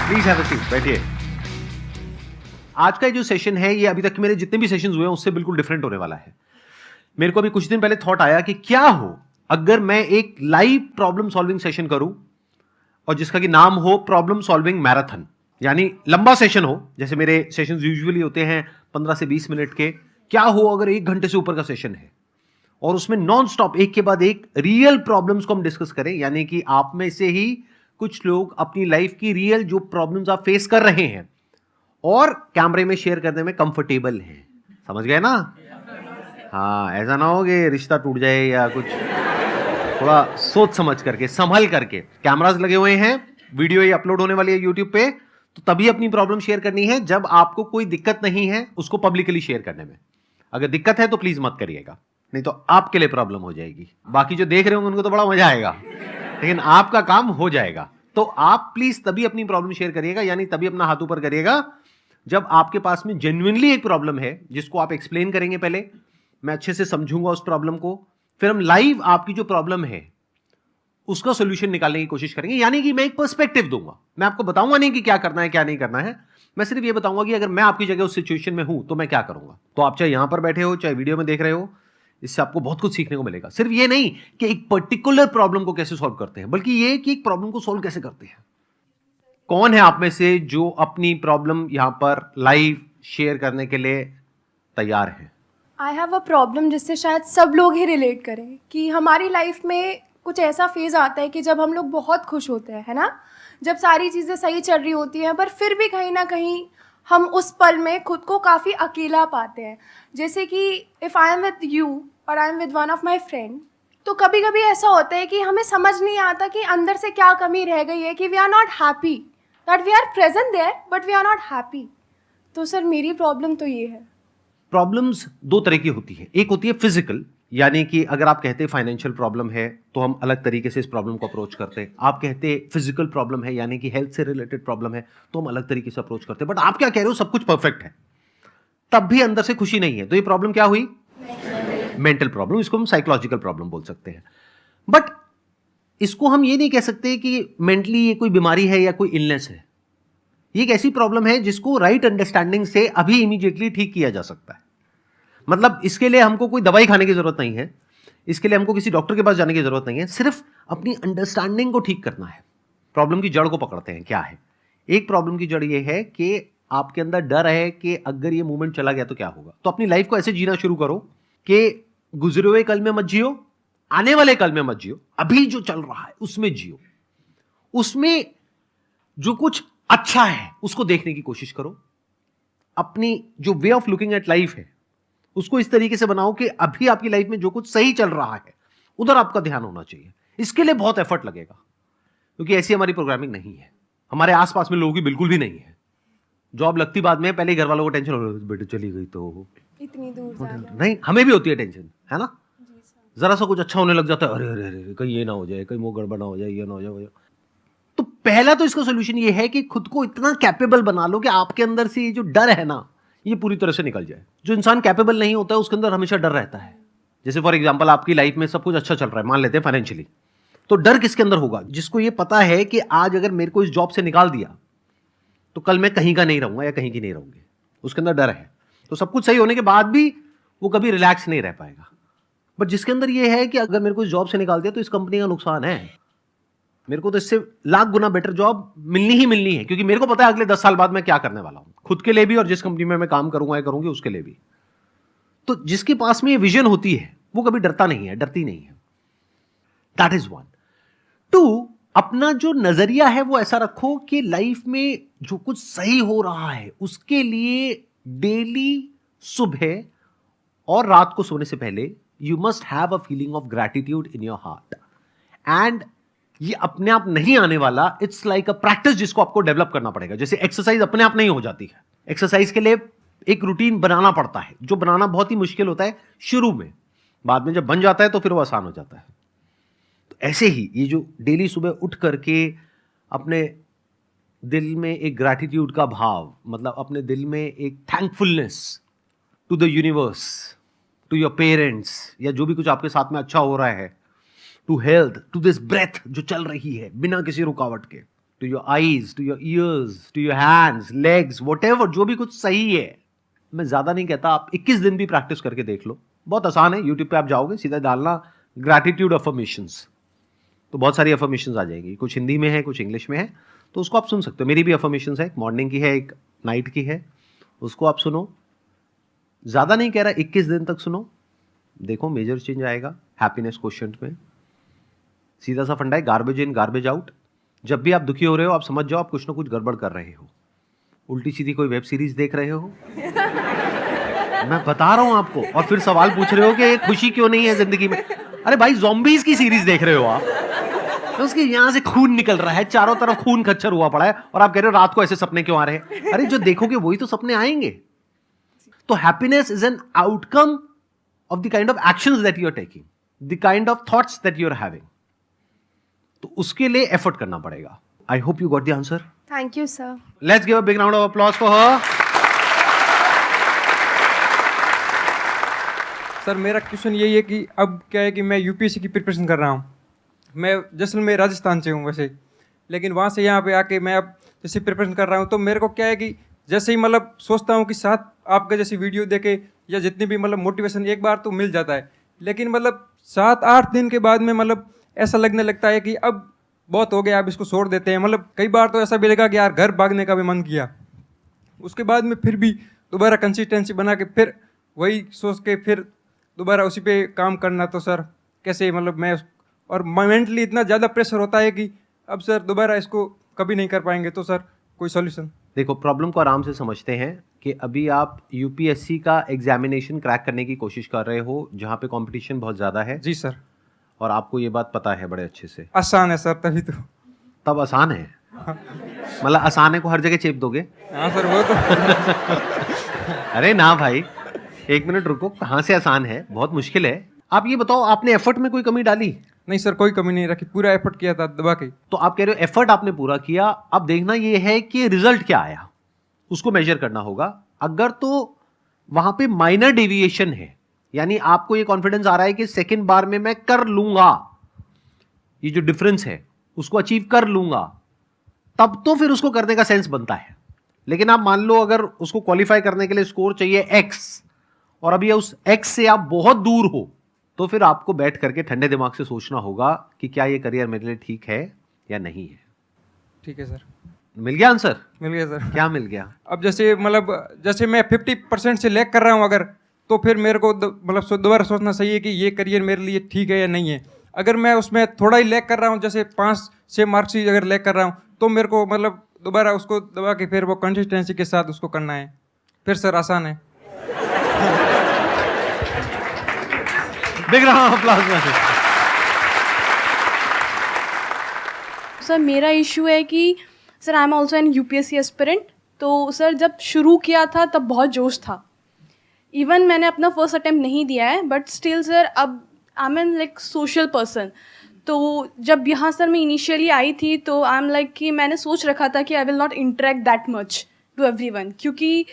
Please have a seat, बैठिए। आज का जो सेशन है ये अभी तक के मेरे जितने भी सेशंस हुए हैं उससे बिल्कुल डिफरेंट होने वाला है। मेरे को अभी कुछ दिन पहले थॉट आया कि क्या हो अगर मैं एक लाइव प्रॉब्लम सॉल्विंग सेशन करूं और जिसका कि नाम हो प्रॉब्लम सॉल्विंग मैराथन, यानी लंबा सेशन हो जैसे मेरे सेशंस यूजुअली होते हैं 15 से 20 मिनट के। क्या हो अगर 1 घंटे से ऊपर का सेशन है और उसमें नॉन स्टॉप एक के बाद एक रियल प्रॉब्लम्स को हम डिस्कस करें, यानी कि आप में से ही कुछ लोग अपनी लाइफ की रियल जो प्रॉब्लम्स आप फेस कर रहे हैं और कैमरे में शेयर करने में कंफर्टेबल हैं। समझ गए ना? हाँ, ऐसा ना हो कि रिश्ता टूट जाए या कुछ। थोड़ा सोच समझ करके, संभल करके। कैमरास लगे हुए हैं, वीडियो ये अपलोड होने वाली है यूट्यूब पे, तो तभी अपनी प्रॉब्लम शेयर करनी है जब आपको कोई दिक्कत नहीं है उसको पब्लिकली शेयर करने में। अगर दिक्कत है तो प्लीज मत करिएगा, नहीं तो आपके लिए प्रॉब्लम हो जाएगी। बाकी जो देख रहे होंगे उनको तो बड़ा मजा आएगा, लेकिन आपका काम हो जाएगा। तो आप प्लीज तभी अपनी प्रॉब्लम शेयर करिएगा, यानी तभी अपना हाथ ऊपर करिएगा जब आपके पास में जेन्युइनली एक प्रॉब्लम है जिसको आप एक्सप्लेन करेंगे। पहले मैं अच्छे से समझूंगा उस प्रॉब्लम को, फिर हम लाइव आपकी जो प्रॉब्लम है उसका सोल्यूशन निकालने की कोशिश करेंगे। यानी कि मैं एक पर्सपेक्टिव दूंगा, मैं आपको बताऊंगा नहीं कि क्या करना है क्या नहीं करना है, मैं सिर्फ ये बताऊंगा कि अगर मैं आपकी जगह उस सिचुएशन में हूं तो मैं क्या करूंगा। तो आप चाहे यहां पर बैठे हो चाहे वीडियो में देख रहे हो, इससे आपको बहुत कुछ सीखने को मिलेगा। सिर्फ ये नहीं कि एक पर्टिकुलर प्रॉब्लम को कैसे सॉल्व करते हैं, बल्कि ये कि एक प्रॉब्लम को सॉल्व कैसे करते हैं। कौन है आप में से जो अपनी प्रॉब्लम यहां पर लाइव शेयर करने के लिए तैयार है? आई हैव अ प्रॉब्लम जिससे शायद सब लोग ही रिलेट करें कि हमारी लाइफ में कुछ ऐसा फेज़ आता है कि जब हम लोग बहुत खुश होते हैं, है ना, जब सारी चीज़ें सही चल रही होती हैं, पर फिर भी कहीं ना कहीं हम उस पल में खुद को काफ़ी अकेला पाते हैं। जैसे कि if I am with you और I am with one of my friend, तो कभी कभी ऐसा होता है कि हमें समझ नहीं आता कि अंदर से क्या कमी रह गई है, कि we are not happy, that we are present there but we are not happy. तो सर मेरी प्रॉब्लम तो ये है। प्रॉब्लम्स दो तरह की होती है। एक होती है फिजिकल, यानी कि अगर आप कहते हैं फाइनेंशियल प्रॉब्लम है तो हम अलग तरीके से इस प्रॉब्लम को अप्रोच करते हैं। आप कहते हैं फिजिकल प्रॉब्लम है यानी कि हेल्थ से रिलेटेड प्रॉब्लम है तो हम अलग तरीके से अप्रोच करते हैं। बट आप क्या कह रहे हो, सब कुछ परफेक्ट है तब भी अंदर से खुशी नहीं है, तो ये प्रॉब्लम क्या हुई? Mental problem. इसको हम साइकोलॉजिकल प्रॉब्लम बोल सकते हैं। बट इसको हम ये नहीं कह सकते कि मेंटली ये कोई बीमारी है या कोई इलनेस है। ये एक ऐसी प्रॉब्लम है जिसको राइट अंडरस्टैंडिंग से अभी इमीडिएटली ठीक किया जा सकता है। मतलब इसके लिए हमको कोई दवाई खाने की जरूरत नहीं है, इसके लिए हमको किसी डॉक्टर के पास जाने की जरूरत नहीं है, सिर्फ अपनी अंडरस्टैंडिंग को ठीक करना है। प्रॉब्लम की जड़ को पकड़ते हैं, क्या है? एक प्रॉब्लम की जड़ ये है कि आपके अंदर डर है कि अगर ये मूवमेंट चला गया तो क्या होगा। तो अपनी लाइफ को ऐसे जीना शुरू करो कि गुजरे हुए कल में मत जियो, आने वाले कल में मत जियो, अभी जो चल रहा है उसमें जियो। उसमें जो कुछ अच्छा है उसको देखने की कोशिश करो। अपनी जो way of looking at life है उसको इस तरीके से बनाओ कि अभी आपकी लाइफ में जो कुछ सही चल रहा है उधर आपका ध्यान होना चाहिए। इसके लिए बहुत एफर्ट लगेगा क्योंकि ऐसी हमारी प्रोग्रामिंग नहीं है। हमारे आसपास में लोगों की बिल्कुल भी नहीं है। जॉब लगती बाद में, पहले घर वालों को टेंशन हो, बेटे चली गई तो इतनी दूर जाना। नहीं, हमें भी होती है टेंशन, है ना? जरा सा कुछ अच्छा होने लग जाता है, अरे अरे अरे कहीं ये ना हो जाए, कहीं वो गड़बड़ ना हो जाए, ये ना हो जाए। तो पहला तो इसका सोल्यूशन ये है कि खुद को इतना कैपेबल बना लो कि आपके अंदर से ये जो डर है ना ये पूरी तरह से निकल जाए। जो इंसान कैपेबल नहीं होता है उसके अंदर हमेशा डर रहता है। जैसे फॉर एग्जांपल आपकी लाइफ में सब कुछ अच्छा चल रहा है, मान लेते हैं फाइनेंशियली, तो डर किसके अंदर होगा? जिसको ये पता है कि आज अगर मेरे को इस जॉब से निकाल दिया तो कल मैं कहीं का नहीं रहूंगा या कहीं की नहीं रहूंगी, उसके अंदर डर है। तो सब कुछ सही होने के बाद भी वो कभी रिलैक्स नहीं रह पाएगा। बट जिसके अंदर ये है कि अगर मेरे को इस जॉब से निकाल दिया तो इस कंपनी का नुकसान है, मेरे को तो इससे लाख गुना बेटर जॉब मिलनी ही मिलनी है, क्योंकि मेरे को पता है अगले 10 साल बाद मैं क्या करने वाला हूं, खुद के लिए भी और जिस कंपनी में मैं काम करूंगा या करूंगी उसके लिए भी। तो जिसके पास में ये विजन होती है वो कभी डरता नहीं है, डरती नहीं है। That is one. टू, अपना जो नजरिया है वो ऐसा रखो कि लाइफ में जो कुछ सही हो रहा है उसके लिए डेली सुबह और रात को सोने से पहले you must have a feeling of gratitude in your heart. And ये अपने आप नहीं आने वाला, इट्स लाइक अ प्रैक्टिस जिसको आपको डेवलप करना पड़ेगा। जैसे एक्सरसाइज अपने आप नहीं हो जाती है, एक्सरसाइज के लिए एक रूटीन बनाना पड़ता है, जो बनाना बहुत ही मुश्किल होता है शुरू में, बाद में जब बन जाता है तो फिर वो आसान हो जाता है। तो ऐसे ही ये जो डेली सुबह उठ करके अपने दिल में एक ग्रैटिट्यूड का भाव, मतलब अपने दिल में एक thankfulness to the universe, to your parents, या जो भी कुछ आपके साथ में अच्छा हो रहा है, to health, to this breath जो चल रही है बिना किसी रुकावट के, to your eyes, to your ears, to your hands, legs, whatever, जो भी कुछ सही है। मैं ज्यादा नहीं कहता, आप 21 दिन भी प्रैक्टिस करके देख लो, बहुत आसान है। यूट्यूब पे आप जाओगे, सीधा डालना ग्रैटिट्यूड अफर्मेशंस, तो बहुत सारी अफर्मेशंस आ जाएंगी। कुछ हिंदी में है, कुछ इंग्लिश में है, तो उसको आप सुन सकते हो। मेरी भी अफर्मेशंस है, एक मॉर्निंग की है, एक नाइट की है, उसको आप सुनो। ज्यादा नहीं कह रहा, 21 दिन तक सुनो, देखो मेजर चेंज आएगा हैप्पीनेस क्वोशिएंट में। सीधा सा फंडा है, गार्बेज इन गार्बेज आउट। जब भी आप दुखी हो रहे हो, आप समझ जाओ आप कुछ ना कुछ गड़बड़ कर रहे हो, उल्टी सीधी कोई वेब सीरीज देख रहे हो। मैं बता रहा हूं आपको, और फिर सवाल पूछ रहे हो कि खुशी क्यों नहीं है जिंदगी में। अरे भाई, ज़ॉम्बीज़ की सीरीज देख रहे हो आप, तो उसके यहां से खून निकल रहा है, चारों तरफ खून खच्चर हुआ पड़ा है, और आप कह रहे हो रात को ऐसे सपने क्यों आ रहे हैं। अरे जो देखोगे वही तो सपने आएंगे। तो happiness is an outcome of the kind of actions that you are taking, the kind of thoughts that you are having. तो उसके लिए एफर्ट करना पड़ेगा। I hope you got the answer. Thank you, sir. Let's give a big round of applause for her. Sir मेरा question यही है कि अब क्या है कि मैं यूपीएससी की प्रिपरेशन कर रहा हूँ। मैं जैसलमेर राजस्थान से हूँ वैसे, लेकिन वहाँ से यहाँ पे आके मैं अब जैसे प्रिपरेशन कर रहा हूँ, तो मेरे को क्या है कि जैसे ही मतलब सोचता हूँ कि साथ आपका जैसे वीडियो देखे या जितनी भी मतलब मोटिवेशन एक बार तो मिल जाता है, लेकिन मतलब 7-8 दिन के बाद में मतलब ऐसा लगने लगता है कि अब बहुत हो गया, अब इसको छोड़ देते हैं। मतलब कई बार तो ऐसा भी लगा कि यार घर भागने का भी मन किया, उसके बाद में फिर भी दोबारा कंसिस्टेंसी बना के फिर वही सोच के फिर दोबारा उसी पे काम करना। तो सर कैसे मतलब मैं, और मेंटली इतना ज़्यादा प्रेशर होता है कि अब सर दोबारा इसको कभी नहीं कर पाएंगे, तो सर कोई सॉल्यूशन। देखो, प्रॉब्लम को आराम से समझते हैं कि अभी आप यूपीएससी का एग्जामिनेशन क्रैक करने की कोशिश कर रहे हो, जहां पे कंपटीशन बहुत ज़्यादा है। जी सर। और आपको ये बात पता है बड़े अच्छे से। आसान है सर, तभी तो। तब आसान है, मतलब आसान है को हर जगह चेप दोगे। हाँ सर, वो तो अरे ना भाई, 1 मिनट रुको, कहाँ से आसान है, बहुत मुश्किल है। आप ये बताओ, आपने एफर्ट में कोई कमी डाली? नहीं सर, कोई कमी नहीं रखी, पूरा एफर्ट किया था दबा के। तो आप कह रहे हो एफर्ट आपने पूरा किया, अब देखना ये है कि रिजल्ट क्या आया, उसको मेजर करना होगा। अगर तो वहां पे माइनर डेविएशन है, यानी आपको ये कॉन्फिडेंस आ रहा है कि सेकंड बार में मैं कर लूंगा, ये जो डिफरेंस है उसको अचीव कर लूंगा, तब तो फिर उसको करने का सेंस बनता है। लेकिन आप मान लो अगर उसको क्वालिफाई करने के लिए स्कोर चाहिए x, और अभी उस x से आप बहुत दूर हो, तो फिर आपको बैठ करके ठंडे दिमाग से सोचना होगा कि क्या ये करियर मेरे लिए ठीक है या नहीं है। ठीक है सर। मिल गया आंसर? मिल गया सर। क्या मिल गया? अब जैसे मतलब जैसे मैं 50% से लैग कर रहा हूँ अगर, तो फिर मेरे को मतलब दोबारा सोचना चाहिए है कि ये करियर मेरे लिए ठीक है या नहीं है। अगर मैं उसमें थोड़ा ही लैग कर रहा हूँ, जैसे 5-6 मार्क्स ही अगर लैग कर रहा हूँ, तो मेरे को मतलब दोबारा उसको दबा के फिर वो कंसिस्टेंसी के साथ उसको करना है। फिर सर आसान है। देख रहा हूँ अप्लॉज। सर मेरा इशू है कि sir I am also an UPSC aspirant. तो सर जब शुरू किया था तब बहुत जोश था, इवन मैंने अपना फर्स्ट अटेम्प्ट नहीं दिया है, बट स्टिल सर अब I am an like social person. तो जब यहाँ सर मैं इनिशियली आई थी तो आई एम लाइक कि मैंने सोच रखा था कि I will not interact that much to everyone, क्योंकि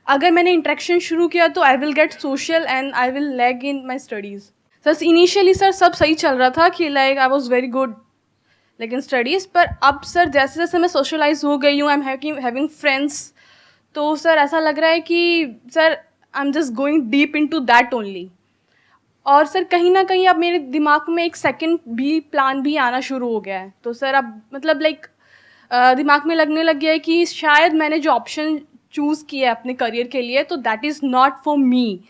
अगर मैंने इंटरेक्शन शुरू किया तो I will get social and I will lag in my studies. Sir initially sir सब सही चल रहा था कि like I was very good लेकिन स्टडीज़, पर अब सर जैसे जैसे मैं सोशलाइज हो गई हूँ, आई एम हैविंग फ्रेंड्स, तो सर ऐसा लग रहा है कि sir I am just going deep into that only. और सर कहीं ना कहीं अब मेरे दिमाग में एक सेकंड भी प्लान भी आना शुरू हो गया है। तो सर अब मतलब लाइक दिमाग में लगने लग गया है कि शायद मैंने जो ऑप्शन चूज़ किया है अपने करियर के लिए, तो that is not for me,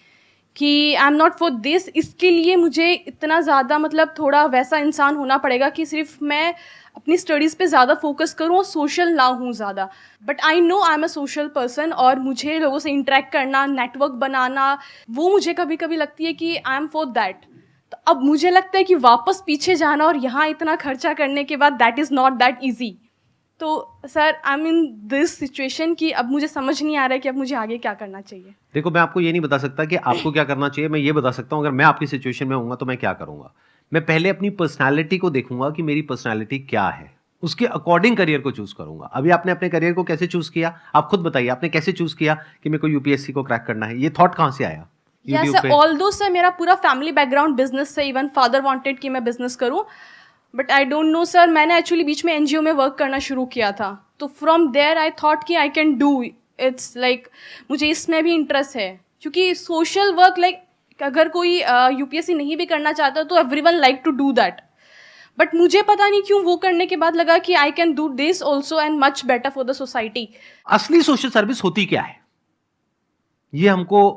कि I am not for this. इसके लिए मुझे इतना ज़्यादा मतलब थोड़ा वैसा इंसान होना पड़ेगा कि सिर्फ मैं अपनी स्टडीज़ पे ज़्यादा फोकस करूँ और सोशल ना हूँ ज़्यादा। But I no I am a social person, और मुझे लोगों से इंटरेक्ट करना, नेटवर्क बनाना, वो मुझे कभी कभी लगती है कि आई एम फॉर दैट। तो अब मुझे लगता है कि वापस पीछे जाना और यहाँ इतना खर्चा करने के बाद that is not that easy. तो sir I am in this situation कि अब मुझे समझ नहीं आ रहा है कि अब मुझे आगे क्या करना चाहिए। देखो, मैं आपको ये नहीं बता सकता कि आपको क्या करना चाहिए। मैं ये बता सकता हूँ अगर मैं आपकी सिचुएशन में होऊंगा तो मैं क्या करूंगा। मैं पहले अपनी पर्सनालिटी को देखूंगा कि मेरी पर्सनालिटी क्या है, उसके अकॉर्डिंग करियर को चूज करूंगा। अभी आपने अपने करियर को कैसे चूज किया, आप खुद बताइए, आपने कैसे चूज किया कि मेरे को यूपीएससी को क्रैक करना है? ये थॉट कहाँ से आया? यस सर, ऑल्दो सर मेरा पूरा फैमिली बैकग्राउंड बिजनेस से, इवन फादर वांटेड कि मैं बिजनेस करूं, but I don't no sir, मैंने एक्चुअली बीच में एनजीओ में वर्क करना शुरू किया था, तो फ्रॉम देयर आई थॉट कि I can do it's like मुझे इसमें भी इंटरेस्ट है, क्योंकि सोशल वर्क लाइक अगर कोई यूपीएससी नहीं भी करना चाहता तो everyone like to do that, but मुझे पता नहीं क्यों वो करने के बाद लगा कि I can do this also and much better for the society. असली सोशल सर्विस होती क्या है, ये हमको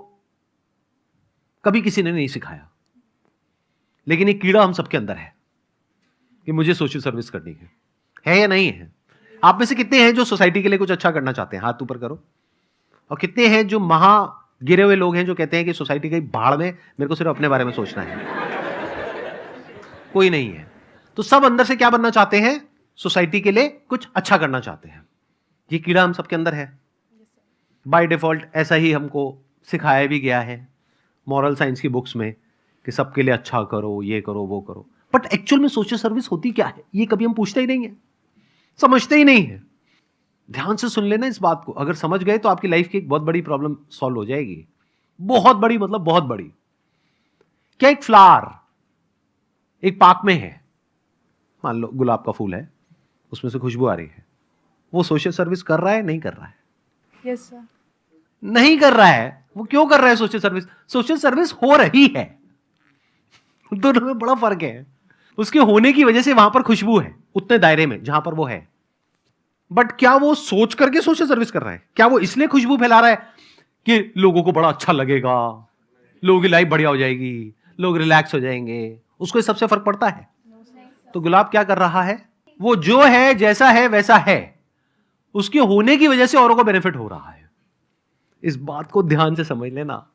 कभी किसी ने नहीं सिखाया, लेकिन एक कीड़ा हम सबके अंदर है कि मुझे सोशल सर्विस करनी है या नहीं है? आप में से कितने हैं जो सोसाइटी के लिए कुछ अच्छा करना चाहते हैं? हाथ ऊपर करो। और कितने हैं जो महा गिरे हुए लोग हैं जो कहते हैं कि सोसाइटी की भाड़ में, मेरे को सिर्फ अपने बारे में सोचना है? कोई नहीं है। तो सब अंदर से क्या बनना चाहते हैं? सोसाइटी के लिए कुछ अच्छा करना चाहते हैं। ये कीड़ा हम सबके अंदर है बाय डिफॉल्ट। ऐसा ही हमको सिखाया भी गया है मॉरल साइंस की बुक्स में कि सबके लिए अच्छा करो, ये करो, वो करो। बट एक्चुअल में सोशल सर्विस होती क्या है, ये कभी हम पूछते ही नहीं है, समझते ही नहीं है। ध्यान से सुन लेना इस बात को, अगर समझ गए तो आपकी लाइफ की एक बहुत बड़ी प्रॉब्लम सॉल्व हो जाएगी। बहुत बड़ी, मतलब बहुत बड़ी। क्या एक फ्लावर एक पार्क में है, मान लो गुलाब का फूल है, उसमें से खुशबू आ रही है, वो सोशल सर्विस कर रहा है? नहीं कर रहा है? Yes sir. नहीं कर रहा है। वो क्यों कर रहा है सोशल सर्विस? सोशल सर्विस हो रही है। दोनों में बड़ा फर्क है। उसके होने की वजह से वहां पर खुशबू है उतने दायरे में जहां पर वो है, बट क्या वो सोच करके सोशल सर्विस कर रहा है? क्या वो इसलिए खुशबू फैला रहा है कि लोगों को बड़ा अच्छा लगेगा, लोगों की लाइफ बढ़िया हो जाएगी, लोग रिलैक्स हो जाएंगे? उसको इस सबसे फर्क पड़ता है? तो गुलाब क्या कर रहा है? वो जो है, जैसा है वैसा है, उसके होने की वजह से औरों को बेनिफिट हो रहा है। इस बात को ध्यान से समझ लेना।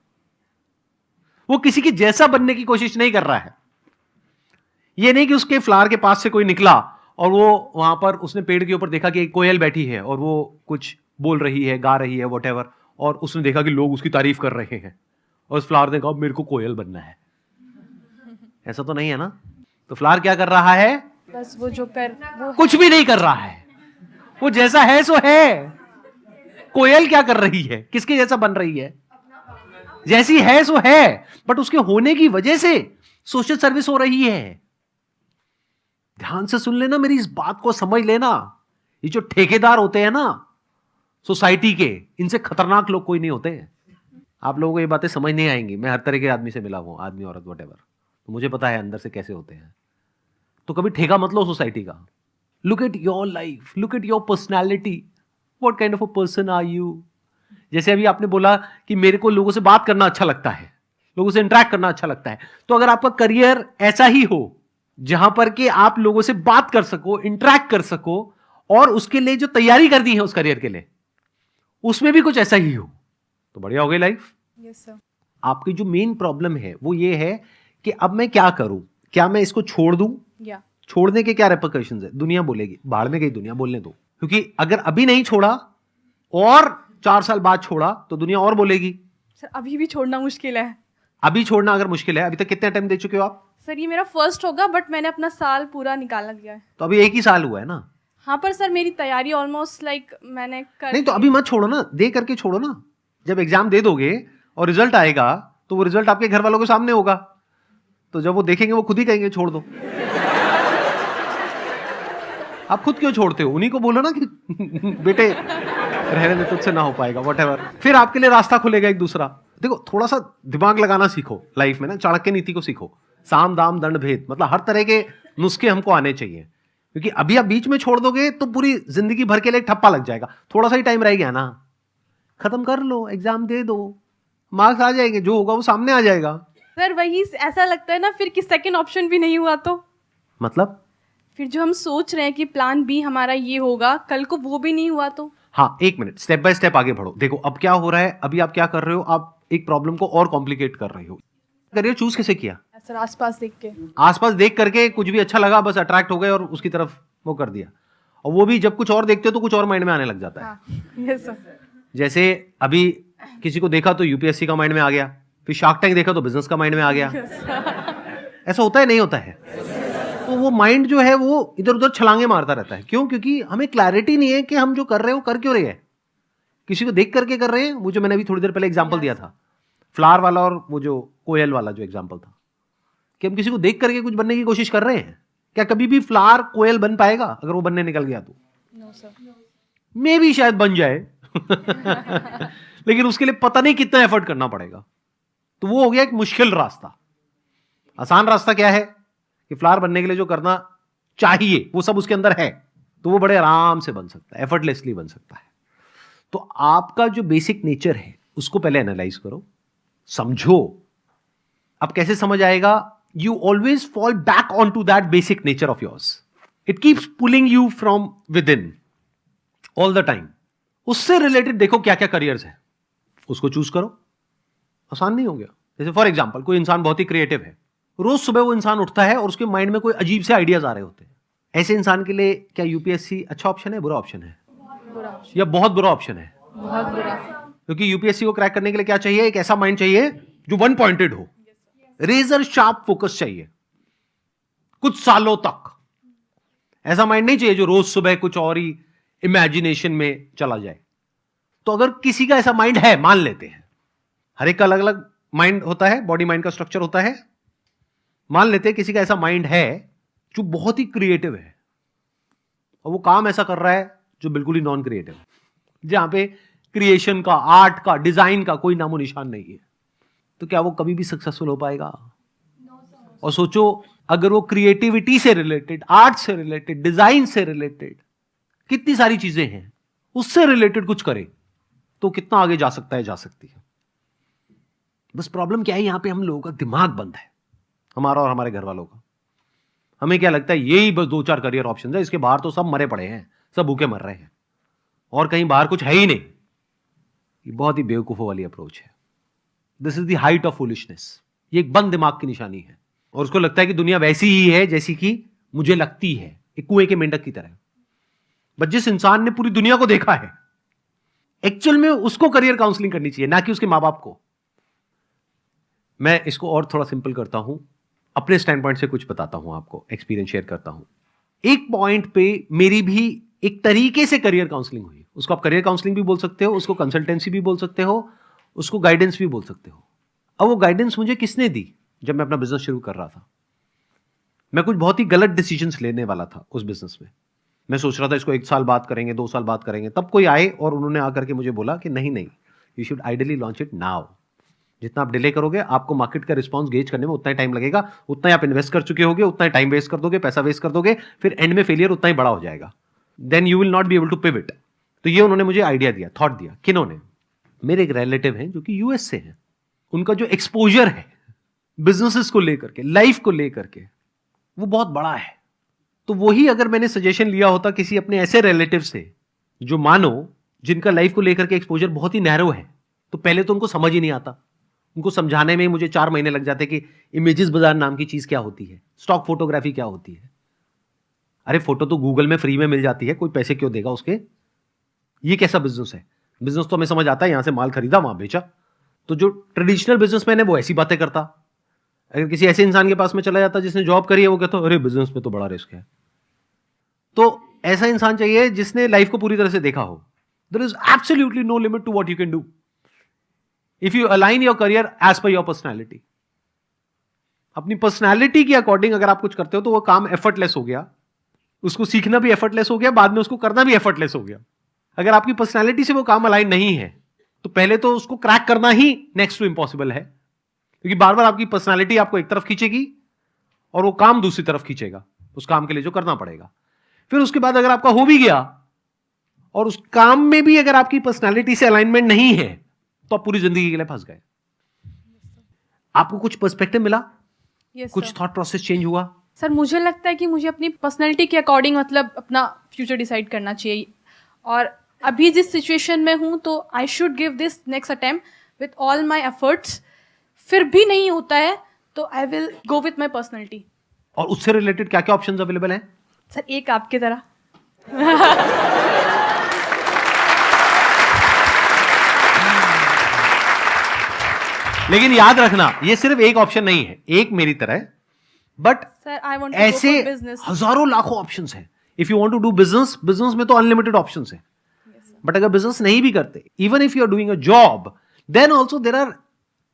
वो किसी की जैसा बनने की कोशिश नहीं कर रहा है। ये नहीं कि उसके फ्लावर के पास से कोई निकला और वो वहां पर उसने पेड़ के ऊपर देखा कि एक कोयल बैठी है और वो कुछ बोल रही है, गा रही है, व्हाटएवर, और उसने देखा कि लोग उसकी तारीफ कर रहे हैं और उस फ्लावर ने कहा मेरे को कोयल बनना है। ऐसा तो नहीं है ना? तो फ्लावर क्या कर रहा है? बस वो जो कर वो कुछ भी नहीं कर रहा है। वो जैसा है सो है। कोयल क्या कर रही है? किसके जैसा बन रही है? जैसी है सो है, बट उसके होने की वजह से सोशल सर्विस हो रही है। ध्यान से सुन लेना, मेरी इस बात को समझ लेना। ये जो ठेकेदार होते हैं ना सोसाइटी के, इनसे खतरनाक लोग कोई नहीं होते हैं। आप लोगों को ये बातें समझ नहीं आएंगी। मैं हर तरह के आदमी से मिला हूं, आदमी, औरत, व्हाटएवर, तो मुझे पता है अंदर से कैसे होते हैं। तो कभी ठेका मत लो सोसाइटी का। Look at your life, look at your personality, what kind of a person are you. जैसे अभी आपने बोला कि मेरे को लोगों से बात करना अच्छा लगता है, लोगों से इंटरेक्ट करना अच्छा लगता है, तो अगर आपका करियर ऐसा ही हो जहां पर कि आप लोगों से बात कर सको, इंटरेक्ट कर सको, और उसके लिए जो तैयारी करनी है उस करियर के लिए उसमें भी कुछ ऐसा ही हो, तो बढ़िया हो गई लाइफ। Yes sir. आपकी जो मेन प्रॉब्लम है वो ये है कि अब मैं क्या करूं? क्या मैं इसको छोड़ दूं? या छोड़ने के क्या रेपरकशंस है? दुनिया बोलेगी, बाहर में गई दुनिया, बोलने दो। क्योंकि अगर अभी नहीं छोड़ा और 4 साल बाद छोड़ा तो दुनिया और बोलेगी। सर अभी भी छोड़ना मुश्किल है। अभी छोड़ना अगर मुश्किल है, अभी तक कितने अटेम्प्ट दे चुके हो आप? सर ये मेरा फर्स्ट होगा, बट मैंने अपना साल पूरा निकाला दिया है। तो अभी 1 ही साल हुआ है ना। हाँ पर सर मेरी तैयारी ऑलमोस्ट लाइक मैंने कर नहीं तो अभी मत छोड़ो ना, दे करके छोड़ो ना। जब एग्जाम दे दोगे और रिजल्ट आएगा तो वो रिजल्ट आपके घर वालों के सामने होगा, तो जब वो देखेंगे वो खुद ही कहेंगे छोड़ दो। आप खुद क्यों छोड़ते हो? उन्हीं को बोलो ना कि बेटे रहने दे, तुझसे ना हो पाएगा, व्हाटएवर। फिर आपके लिए रास्ता खुलेगा एक दूसरा। देखो, थोड़ा सा दिमाग लगाना सीखो लाइफ में ना, चाणक्य नीति को सीखो। साम दाम दंड भेद, मतलब हर तरह के नुस्खे हमको आने चाहिए, क्योंकि अभी आप बीच में छोड़ दोगे तो पूरी जिंदगी भर के लिए ठप्पा लग जाएगा। थोड़ा सा ही टाइम रह गया ना, खत्म कर लो, एग्जाम दे दो, मार्क्स आ जाएंगे, जो होगा वो सामने आ जाएगा। सर वही ऐसा लगता है ना फिर कि सेकंड ऑप्शन भी नहीं हुआ तो मतलब फिर जो हम सोच रहे हैं कि प्लान बी हमारा ये होगा, कल को वो भी नहीं हुआ तो। हाँ, 1 मिनट, स्टेप बाय स्टेप आगे बढ़ो। देखो अब क्या हो रहा है, अभी आप क्या कर रहे हो, आप एक प्रॉब्लम को और कॉम्प्लिकेट कर रहे हो। करियर चूज कैसे किया? सर आसपास देख के। आसपास देख करके कुछ भी अच्छा लगा, बस अट्रैक्ट हो गए और उसकी तरफ वो कर दिया। और वो भी जब कुछ और देखते हो तो कुछ और माइंड में आने लग जाता है। हाँ यस सर। जैसे अभी किसी को देखा तो यूपीएससी का माइंड में आ गया, फिर शार्क टैंक देखा तो बिजनेस का माइंड में आ गया। ऐसा होता है नहीं होता है? तो वो माइंड जो है वो इधर उधर छलांगे मारता रहता है। क्यों? क्योंकि हमें क्लैरिटी नहीं है कि हम जो कर रहे हो कर क्यों रहे हैं। किसी को देख करके कर रहे हैं, वो जो मैंने अभी थोड़ी देर पहले एग्जांपल दिया था फ्लावर वाला और वो जो कोयल वाला जो एग्जांपल था, कि हम किसी को देख करके कुछ बनने की कोशिश कर रहे हैं, क्या कभी भी फ्लावर कोयल बन पाएगा अगर वो बनने निकल गया तो? No sir. मे भी शायद बन जाए लेकिन उसके लिए पता नहीं कितना एफर्ट करना पड़ेगा। तो वो हो गया एक मुश्किल रास्ता। आसान रास्ता क्या है कि फ्लावर बनने के लिए जो करना चाहिए वो सब उसके अंदर है, तो वो बड़े आराम से बन सकता है, एफर्टलेसली बन सकता है। तो आपका जो बेसिक नेचर है उसको पहले एनालाइज करो, समझो। अब कैसे समझ आएगा? You always fall back on to that basic nature of yours. It keeps pulling you from within all the time. उससे रिलेटेड देखो क्या क्या करियर्स है, उसको चूज करो। आसान नहीं हो गया? जैसे फॉर एग्जाम्पल कोई इंसान बहुत ही क्रिएटिव है, रोज सुबह वो इंसान उठता है और उसके माइंड में कोई अजीब से आइडियाज आ रहे होते हैं। ऐसे इंसान के लिए क्या यूपीएससी अच्छा ऑप्शन है, बुरा ऑप्शन है, या बहुत बुरा ऑप्शन है? बहुत बुरा। क्योंकि यूपीएससी को क्रैक करने के लिए क्या चाहिए? एक ऐसा माइंड चाहिए जो वन पॉइंटेड हो, रेजर शार्प फोकस चाहिए कुछ सालों तक। ऐसा माइंड नहीं चाहिए जो रोज सुबह कुछ और ही इमेजिनेशन में चला जाए। तो अगर किसी का ऐसा माइंड है, मान लेते हैं, हर एक का अलग अलग माइंड होता है, बॉडी माइंड का स्ट्रक्चर होता है। मान लेते हैं किसी का ऐसा माइंड है जो बहुत ही क्रिएटिव है और वो काम ऐसा कर रहा है जो बिल्कुल ही नॉन क्रिएटिव है, जहां पे क्रिएशन का, आर्ट का, डिजाइन का कोई नामो निशान नहीं है। तो क्या वो कभी भी सक्सेसफुल हो पाएगा? और सोचो अगर वो क्रिएटिविटी से रिलेटेड, आर्ट से रिलेटेड, डिजाइन से रिलेटेड कितनी सारी चीजें हैं, उससे रिलेटेड कुछ करे तो कितना आगे जा सकता है, जा सकती है। बस प्रॉब्लम क्या है, यहां पे हम लोगों का दिमाग बंद है, हमारा और हमारे घर वालों का। हमें क्या लगता है यही बस 2-4 करियर ऑप्शन है, इसके बाहर तो सब मरे पड़े हैं, सब भूखे मर रहे हैं और कहीं बाहर कुछ है ही नहीं। ये बहुत ही बेवकूफों वाली अप्रोच है। This is the height of foolishness. ये एक बंद दिमाग की निशानी है और उसको लगता है कि दुनिया वैसी ही है जैसी कि मुझे लगती है, एक कुएं के मेंढक की तरह। बट जिस इंसान ने पूरी दुनिया को देखा है, एक्चुअल में उसको करियर काउंसलिंग करनी चाहिए, ना कि उसके मां बाप को। मैं इसको और थोड़ा सिंपल करता हूं, अपने स्टैंड पॉइंट से कुछ बताता हूं आपको, एक्सपीरियंस शेयर करता हूं। एक पॉइंट पे मेरी भी एक तरीके से करियर काउंसलिंग हुई। उसको आप करियर काउंसलिंग भी बोल सकते हो, उसको कंसल्टेंसी भी बोल सकते हो, उसको गाइडेंस भी बोल सकते हो। अब वो गाइडेंस मुझे किसने दी? जब मैं अपना बिजनेस शुरू कर रहा था, मैं कुछ बहुत ही गलत डिसीजंस लेने वाला था उस बिजनेस में। मैं सोच रहा था इसको 1 साल बाद करेंगे, 2 साल बाद करेंगे। तब कोई आए और उन्होंने आकर के मुझे बोला कि नहीं, you should ideally launch it now. जितना आप डिले करोगे, आपको मार्केट का रिस्पॉन्स गेज करने में उतना ही टाइम लगेगा, उतना ही आप इन्वेस्ट कर चुके होगे, उतना ही टाइम वेस्ट कर दोगे, पैसा वेस्ट कर दोगे, फिर एंड में फेलियर उतना ही बड़ा हो जाएगा। Then you will not be able to pivot. तो ये उन्होंने मुझे आइडिया दिया, थॉट दिया। किन्होंने? मेरे एक रिलेटिव हैं जो कि यूएस से हैं। उनका जो एक्सपोजर है बिजनेसेस को लेकर के, लाइफ को लेकर के, वो बहुत बड़ा है। तो वही अगर मैंने सजेशन लिया होता किसी अपने ऐसे रिलेटिव से जो मानो जिनका लाइफ को लेकर के एक्सपोजर बहुत ही नैरो है, तो पहले तो उनको समझ ही नहीं आता। उनको समझाने में मुझे 4 महीने लग जाते कि इमेजेस बाजार नाम की चीज क्या होती है, स्टॉक फोटोग्राफी क्या होती है। अरे फोटो तो गूगल में फ्री में मिल जाती है, कोई पैसे क्यों देगा उसके? ये कैसा बिजनेस है? बिजनेस तो हमें समझ आता है, यहां से माल खरीदा वहां बेचा। तो जो ट्रेडिशनल बिजनेसमैन है वो ऐसी बातें करता। अगर किसी ऐसे इंसान के पास में चला जाता जिसने जॉब करी है, वो कहता अरे बिजनेस में तो बड़ा रिस्क है। तो ऐसा इंसान चाहिए जिसने लाइफ को पूरी तरह से देखा हो। There is absolutely no limit to what you can do if you align your career as per your personality. अपनी पर्सनैलिटी के अकॉर्डिंग अगर आप कुछ करते हो तो वो काम एफर्टलेस हो गया, उसको सीखना भी एफर्टलेस हो गया, बाद में उसको करना भी एफर्टलेस हो गया। अगर आपकी पर्सनैलिटी से वो काम अलाइन नहीं है तो पहले तो उसको क्रैक करना ही नेक्स्ट टू इम्पॉसिबल है, क्योंकि बार बार आपकी पर्सनैलिटी आपको एक तरफ खींचेगी और वो काम दूसरी तरफ खींचेगा, उस काम के लिए जो करना पड़ेगा। फिर उसके बाद अगर आपका हो भी गया और उस काम में भी अगर आपकी पर्सनैलिटी से अलाइनमेंट नहीं है तो आप पूरी जिंदगी के लिए फंस गए। आपको कुछ पर्सपेक्टिव मिला? Yes, कुछ sir. थॉट प्रोसेस चेंज हुआ? सर मुझे लगता है कि मुझे अपनी पर्सनैलिटी के अकॉर्डिंग मतलब अपना फ्यूचर डिसाइड करना चाहिए। और अभी जिस सिचुएशन में हूँ तो I should give this next attempt with all my efforts. फिर भी नहीं होता है तो I will go with my personality. और उससे रिलेटेड क्या क्या ऑप्शंस अवेलेबल हैं? सर एक आपकी तरह। लेकिन याद रखना ये सिर्फ एक ऑप्शन नहीं है, एक मेरी तरह, बट सर आई वांट ऐसे टू गो फॉर बिजनेस। हजारों लाखों ऑप्शंस हैं। If you want to do business, business में तो अनलिमिटेड ऑप्शंस हैं। बट अगर बिजनेस नहीं भी करते, even if you are doing a job, then also there are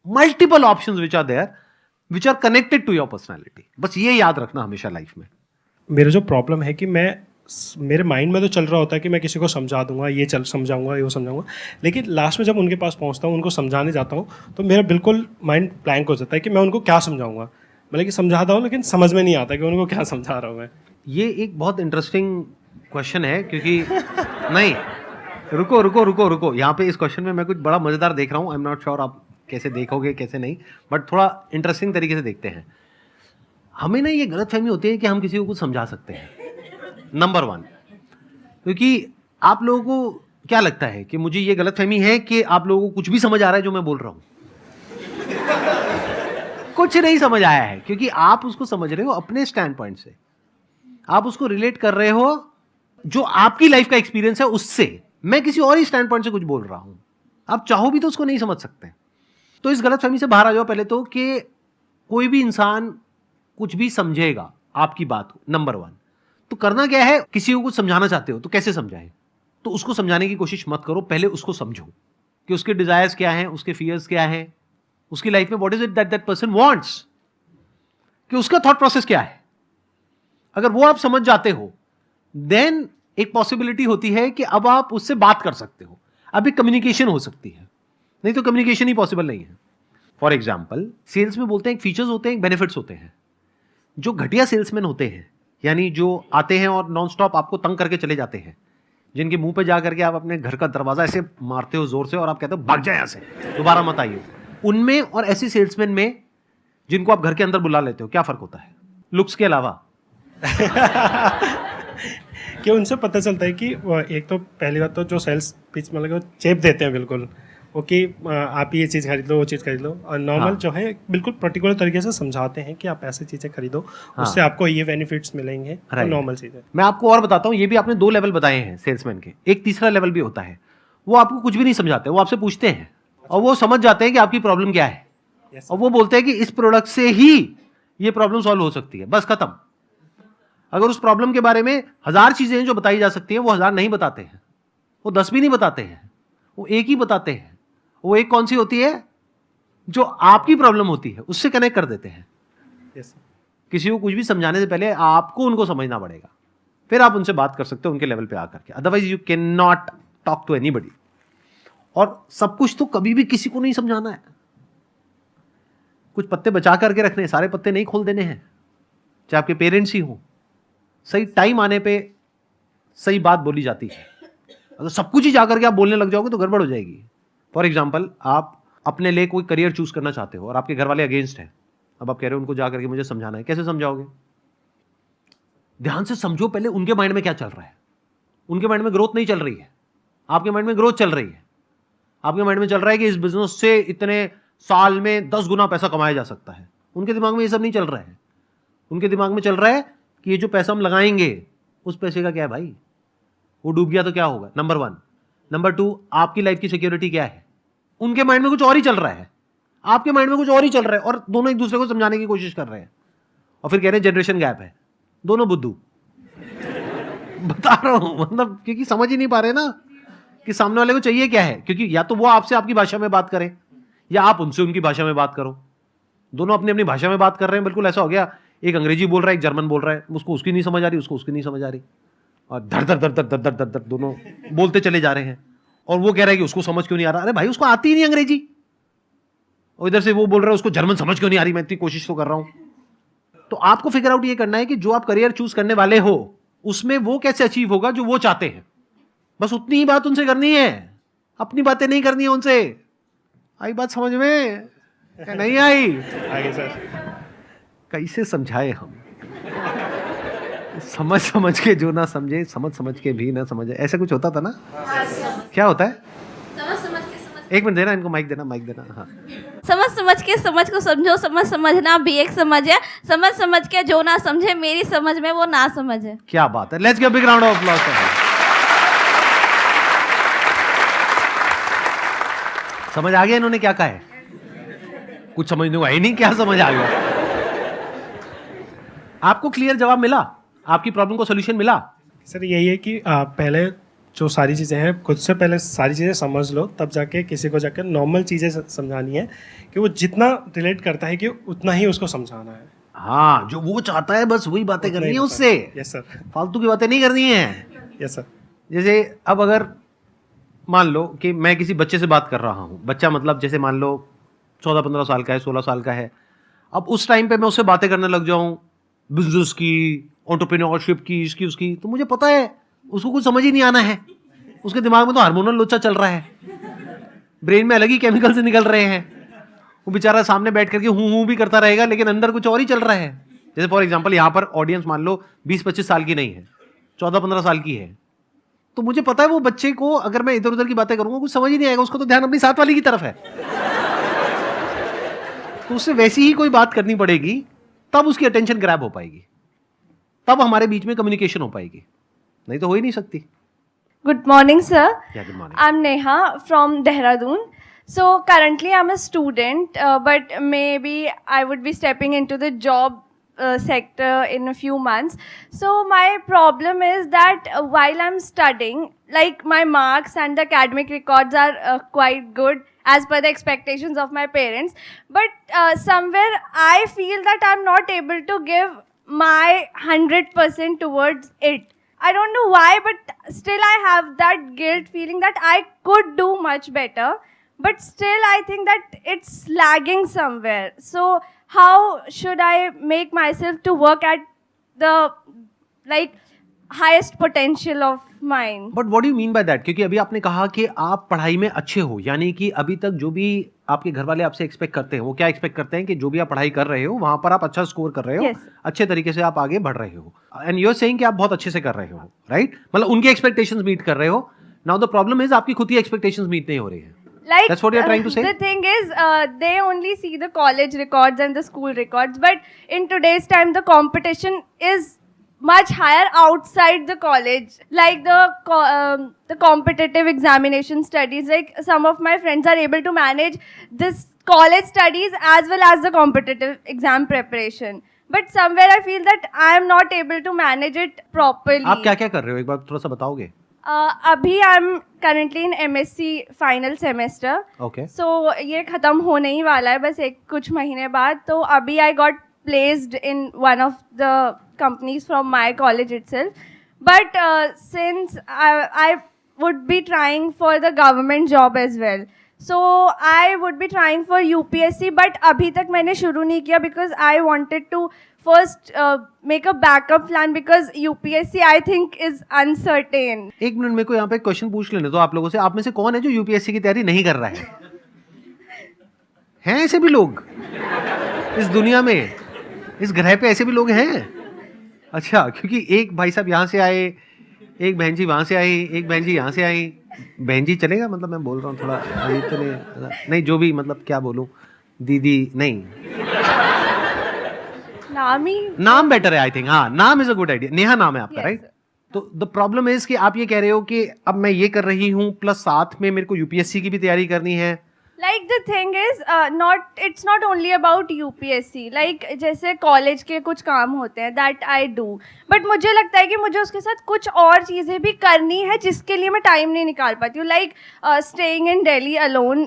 multiple options which are there which are connected to your personality. बस ये याद रखना हमेशा लाइफ में। मेरा जो प्रॉब्लम है कि मेरे माइंड में तो चल रहा होता है कि मैं किसी को समझा दूंगा, समझाऊंगा, ये समझाऊंगा, लेकिन लास्ट में जब उनके पास पहुंचता हूँ, उनको समझाने जाता हूँ, तो मेरा बिल्कुल माइंड ब्लैंक हो जाता है कि मैं उनको क्या समझाऊंगा। मतलब कि समझाता हूँ लेकिन समझ में नहीं आता कि उनको क्या समझा रहा हूँ मैं। ये एक बहुत इंटरेस्टिंग क्वेश्चन है, क्योंकि नहीं, रुको, यहाँ पे इस क्वेश्चन में मैं कुछ बड़ा मज़ेदार देख रहा हूँ। आई एम नॉट श्योर आप कैसे देखोगे कैसे नहीं, बट थोड़ा इंटरेस्टिंग तरीके से देखते हैं। हमें ना ये गलतफहमी होती है कि हम किसी को कुछ समझा सकते हैं, नंबर 1। क्योंकि आप लोगों को क्या लगता है कि मुझे ये गलतफहमी है कि आप लोगों को कुछ भी समझ आ रहा है जो मैं बोल रहा हूँ? कुछ नहीं समझ आया है, क्योंकि आप उसको समझ रहे हो अपने स्टैंड पॉइंट से, आप उसको रिलेट कर रहे हो जो आपकी लाइफ का एक्सपीरियंस है उससे। मैं किसी और ही स्टैंड पॉइंट से कुछ बोल रहा हूं, आप चाहो भी तो उसको नहीं समझ सकते। तो इस गलतफहमी से बाहर आ जाओ पहले तो, कि कोई भी इंसान कुछ भी समझेगा आपकी बात को, नंबर 1। तो करना क्या है, किसी को कुछ समझाना चाहते हो तो कैसे समझाए? तो उसको समझाने की कोशिश मत करो, पहले उसको समझो कि उसके डिजायर्स क्या हैं, उसके फियर्स क्या हैं, उसकी लाइफ में what is it that person wants, कि उसका थॉट प्रोसेस क्या है। अगर वो आप समझ जाते हो, देन एक पॉसिबिलिटी होती है कि अब आप उससे बात कर सकते हो, अब एक कम्युनिकेशन हो सकती है। नहीं तो कम्युनिकेशन ही पॉसिबल नहीं है। फॉर एग्जाम्पल, सेल्स में बोलते हैं एक फीचर्स होते हैं, एक बेनिफिट्स होते हैं। जो घटिया सेल्समैन होते हैं, यानी जो आते हैं और नॉन स्टॉप आपको तंग करके चले जाते हैं, जिनके मुंह पे जा करके आप अपने घर का दरवाजा ऐसे मारते हो जोर से और आप कहते हो भाग जाए यहाँ से, दोबारा मत आइए, उनमें और ऐसी सेल्समैन में जिनको आप घर के अंदर बुला लेते हो, क्या फर्क होता है लुक्स के अलावा? कि उनसे पता चलता है कि एक तो पहली बात तो जो सेल्स पिच मतलब वो चेप देते हैं बिल्कुल, वो कि आप ये चीज़ खरीद लो, वो चीज़ खरीद लो, और नॉर्मल हाँ। जो है बिल्कुल पर्टिकुलर तरीके से समझाते हैं कि आप ऐसी चीज़ें खरीदो, हाँ। उससे आपको ये बेनिफिट्स मिलेंगे, तो Right. नॉर्मल चीज़ है। मैं आपको और बताता हूं, ये भी आपने 2 लेवल बताए हैं सेल्समैन के, एक तीसरा लेवल भी होता है। वो आपको कुछ भी नहीं समझाते, वो आपसे पूछते हैं और वो समझ जाते हैं कि आपकी प्रॉब्लम क्या है, Yes. और वो बोलते हैं कि इस प्रोडक्ट से ही ये प्रॉब्लम सॉल्व हो सकती है, बस खत्म। अगर उस प्रॉब्लम के बारे में 1000 चीजें हैं जो बताई जा सकती हैं, वो 1000 नहीं बताते हैं, वो 10 भी नहीं बताते हैं, वो एक ही बताते हैं। वो एक कौन सी होती है? जो आपकी प्रॉब्लम होती है उससे कनेक्ट कर देते हैं। Yes. किसी को कुछ भी समझाने से पहले आपको उनको समझना पड़ेगा, फिर आप उनसे बात कर सकते हो उनके लेवल पे आकर के, otherwise you can not talk to anybody. और सब कुछ तो कभी भी किसी को नहीं समझाना है, कुछ पत्ते बचा करके रखने हैं, सारे पत्ते नहीं खोल देने हैं, चाहे आपके पेरेंट्स ही हो। सही टाइम आने पे सही बात बोली जाती है, अगर सब कुछ ही जाकर के आप बोलने लग जाओगे तो गड़बड़ हो जाएगी। फॉर एग्जाम्पल, आप अपने लिए कोई करियर चूज करना चाहते हो और आपके घर वाले अगेंस्ट हैं, अब आप कह रहे हो उनको जाकर के मुझे समझाना है, कैसे समझाओगे? ध्यान से समझो पहले उनके माइंड में क्या चल रहा है। उनके माइंड में ग्रोथ नहीं चल रही है, आपके माइंड में ग्रोथ चल रही है। आपके माइंड में चल रहा है कि इस बिजनेस से इतने साल में 10 गुना पैसा कमाया जा सकता है। उनके दिमाग में ये सब नहीं चल रहा है, उनके दिमाग में चल रहा है कि ये जो पैसा हम लगाएंगे उस पैसे का क्या है भाई, वो डूब गया तो क्या होगा, नंबर 1। नंबर 2, आपकी लाइफ की सिक्योरिटी क्या है। उनके माइंड में कुछ और ही चल रहा है, आपके माइंड में कुछ और ही चल रहा है, और दोनों एक दूसरे को समझाने की कोशिश कर रहे हैं और फिर कह रहे हैं जनरेशन गैप है। दोनों बुद्धू बता रहा हूं, मतलब क्योंकि समझ ही नहीं पा रहे ना कि सामने वाले को चाहिए क्या है। क्योंकि या तो वो आपसे आपकी भाषा में बात करें या आप उनसे उनकी भाषा में बात करो। दोनों अपनी अपनी भाषा में बात कर रहे हैं, बिल्कुल ऐसा हो गया, एक अंग्रेजी बोल रहा है, एक जर्मन बोल रहा है, उसको उसकी नहीं समझ आ रही, उसको उसकी नहीं समझ आ रही, और धर धर धर धर धर धर धर धर दोनों बोलते चले जा रहे हैं। और वो कह रहा है कि उसको समझ क्यों नहीं आ रहा। अरे भाई उसको आती ही नहीं अंग्रेजी, और इधर से वो बोल रहा है उसको जर्मन समझ क्यों नहीं आ रही, मैं इतनी कोशिश तो कर रहा हूं। तो आपको फिगर आउट ये करना है कि जो आप करियर चूज करने वाले हो उसमें वो कैसे अचीव होगा जो वो चाहते हैं। बस उतनी ही बात उनसे करनी है, अपनी बातें नहीं करनी है उनसे। आई बात समझ में? नहीं आई? आगे सर, कैसे समझाए हम? समझ समझ के जो ना समझे, समझ समझ के भी ना समझे, ऐसा कुछ होता था ना? क्या होता है? एक मिनट देना, इनको माइक देना, माइक देना। हाँ, समझ समझ के समझ को समझो, समझ समझना भी एक समझ है। समझ समझ के जो ना समझे मेरी समझ में वो ना समझ है। क्या बात है, let's give a big round of applause. समझ आ गया इन्होंने क्या कहा है? कुछ समझने को है ही नहीं, क्या समझ आ गया? आपको क्लियर जवाब मिला, आपकी प्रॉब्लम को सॉल्यूशन मिला? सर यही है कि पहले जो सारी चीज़ें हैं खुद से पहले सारी चीज़ें समझ लो, तब जाके किसी को जाकर नॉर्मल चीज़ें समझानी है कि वो जितना रिलेट करता है कि उतना ही उसको समझाना है। हाँ, जो वो चाहता है बस वही बातें करनी है उससे, यस सर, फालतू की बातें नहीं करनी है। Yes sir. जैसे अब अगर मान लो कि मैं किसी बच्चे से बात कर रहा हूँ, बच्चा मतलब जैसे मान लो 14-15 साल का है, 16 साल का है, अब उस टाइम पे मैं उससे बातें करने लग जाऊँ बिजनेस की, एंटरप्रेन्योरशिप की, इसकी उसकी, तो मुझे पता है उसको कुछ समझ ही नहीं आना है। उसके दिमाग में तो हार्मोनल लोचा चल रहा है, ब्रेन में अलग ही केमिकल से निकल रहे हैं। वो बेचारा सामने बैठ करके हूँ भी करता रहेगा, लेकिन अंदर कुछ और ही चल रहा है। जैसे फॉर एग्जांपल यहाँ पर ऑडियंस मान लो 20-25 साल की नहीं है, 14-15 साल की है, तो मुझे पता है वो बच्चे को अगर मैं इधर उधर की बातें करूंगा कुछ समझ ही नहीं आएगा, उसको तो ध्यान अपनी साथ वाली की तरफ है। तो उससे वैसी ही कोई बात करनी पड़ेगी, तब उसकी अटेंशन ग्रैब हो पाएगी, तब हमारे बीच में कम्युनिकेशन हो पाएगी, नहीं तो हो ही नहीं सकती। Good morning, sir. Yeah, good morning. I'm Neha from Dehradun. So currently I'm a student, but maybe I would be stepping into the job sector in a few months. So my problem is that while I'm studying, like my marks and the academic records are quite good as per the expectations of my parents, but somewhere I feel that I'm not able to give my 100% towards it. I don't know why, but still I have that guilt feeling that I could do much better, but still I think that it's lagging somewhere. So how should I make myself to work at the highest potential of mine? But what do you mean by that? क्योंकि अभी आपने कहा कि आप पढ़ाई में अच्छे हो, यानी कि अभी तक जो भी आपके घर वाले आपसे एक्सपेक्ट करते हैं, वो क्या एक्सपेक्ट करते हैं कि जो भी आप पढ़ाई कर रहे हो वहां पर आप अच्छा स्कोर कर रहे हो, Yes. अच्छे तरीके से आप आगे बढ़ रहे हो, एंड यू आर सेइंग कि आप बहुत अच्छे से कर रहे हो, राइट? मतलब उनके एक्सपेक्टेशंस मीट कर रहे हो। नाउ द प्रॉब्लम इज आपकी खुद की एक्सपेक्टेशंस मीट नहीं हो रही है। Like, That's what you're trying to say? The thing is, they only see the college records and the school records, but in today's time, the competition is much higher outside the college. Like the competitive examination studies, like some of my friends are able to manage this college studies as well as the competitive exam preparation. But somewhere I feel that I am not able to manage it properly. आप क्या क्या कर रहे हो, एक बार थोड़ा सा बताओगे? अभी I am currently in MSc final semester. Okay, so ये ख़त्म होने ही वाला है बस कुछ महीने बाद. तो अभी I got placed in one of the companies from my college itself. But since I would be trying for the government job as well. So I would be trying for UPSC, but अभी तक मैंने शुरू नहीं किया because I wanted to first make a backup plan because UPSC I think is uncertain. एक minute मेरे को यहाँ पे क्वेश्चन पूछ लेने दो आप लोगों से। आप में से कौन है जो UPSC की तैयारी नहीं कर रहा है? हैं ऐसे भी लोग इस दुनिया में, इस ग्रह पे ऐसे भी लोग हैं? अच्छा, क्योंकि एक भाई साहब यहाँ से आए, एक बहन जी वहाँ से आई, एक बहन जी यहाँ से आई। बहन जी चलेगा, मतलब मैं बोल रहा हूँ थोड़ा नहीं, जो भी मतलब क्या बोलूँ, दीदी नहीं, नाम बेटर है आई थिंक। हाँ, नाम is a good idea. Neha नाम है आपका, राइट? तो द प्रॉब्लम इज कि आप ये कह रहे हो कि अब मैं ये कर रही हूँ प्लस साथ में मेरे को UPSC की भी तैयारी करनी है। Like the thing is, it's not only about UPSC. Like जैसे कॉलेज के कुछ काम होते हैं that I do. But मुझे लगता है कि मुझे उसके साथ कुछ और चीज़ें भी करनी है जिसके लिए मैं टाइम नहीं निकाल पाती हूँ. Like staying in Delhi alone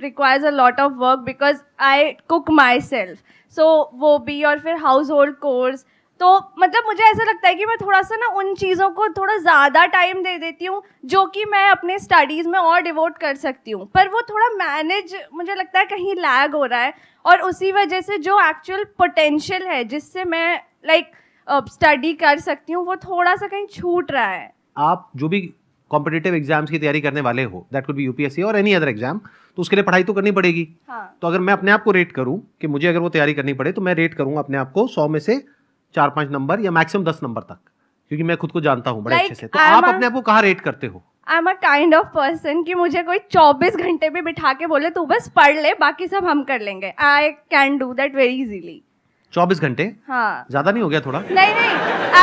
requires a lot of work because I cook myself. So वो भी, और फिर हाउस होल्ड कोर्स. तो मतलब मुझे ऐसा लगता है कि मैं थोड़ा सा ना उन चीज़ों को थोड़ा ज़्यादा टाइम दे देती हूँ जो कि मैं अपने स्टडीज़ में और डिवोट कर सकती हूँ, पर वो थोड़ा मैनेज मुझे लगता है कहीं लैग हो रहा है. और उसी वजह से जो एक्चुअल पोटेंशियल है जिससे मैं स्टडी कर सकती हूँ वो थोड़ा सा कहीं छूट रहा है. आप जो भी कॉम्पिटिटिव एग्जाम्स की तैयारी करने वाले हो, दैट कुड बी UPSC और एनी अदर एग्जाम, तो उसके लिए पढ़ाई तो करनी पड़ेगी. हाँ. तो अगर मैं अपने आप को रेट करूं कि मुझे अगर वो तैयारी करनी पड़े तो मैं रेट करूंगा अपने आप को 100 में से 4-5 नंबर या मैक्सिमम 10 नंबर तक, क्योंकि मैं खुद को जानता हूं बड़े अच्छे से. तो आप अपने आप को कहाँ रेट करते हो? I am a kind of person कि मुझे कोई 24 घंटे भी बिठा के बोले तू बस पढ़ ले, बाकी सब हम कर लेंगे. I can do that very easily. 24 घंटे? हाँ. ज्यादा नहीं हो गया थोड़ा? नहीं,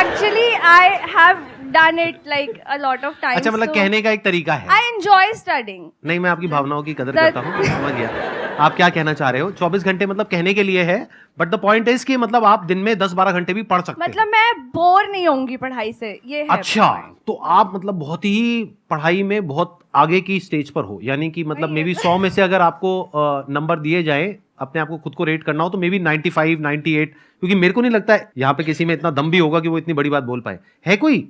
actually I have done it like a lot of times. अच्छा, मतलब कहने का एक तरीका है. I enjoy studying. नहीं, मैं आपकी भावनाओं की कदर करता हूँ, समझ गया आप क्या कहना चाह रहे हो. 24 घंटे मतलब कहने के लिए है, बट द पॉइंट इज कि मतलब आप दिन में 10-12 घंटे भी पढ़ सकते हैं. मतलब मैं बोर नहीं होंगी पढ़ाई से, ये है. अच्छा, तो आप मतलब बहुत ही पढ़ाई में बहुत आगे की स्टेज पर हो, यानी कि मतलब मे बी 100 में से अगर आपको नंबर दिए जाए अपने आप को खुद को रेट करना हो तो मे बी 95, 98, क्योंकि मेरे को नहीं लगता है यहाँ पे किसी में इतना दम भी होगा कि वो इतनी बड़ी बात बोल पाए। है कोई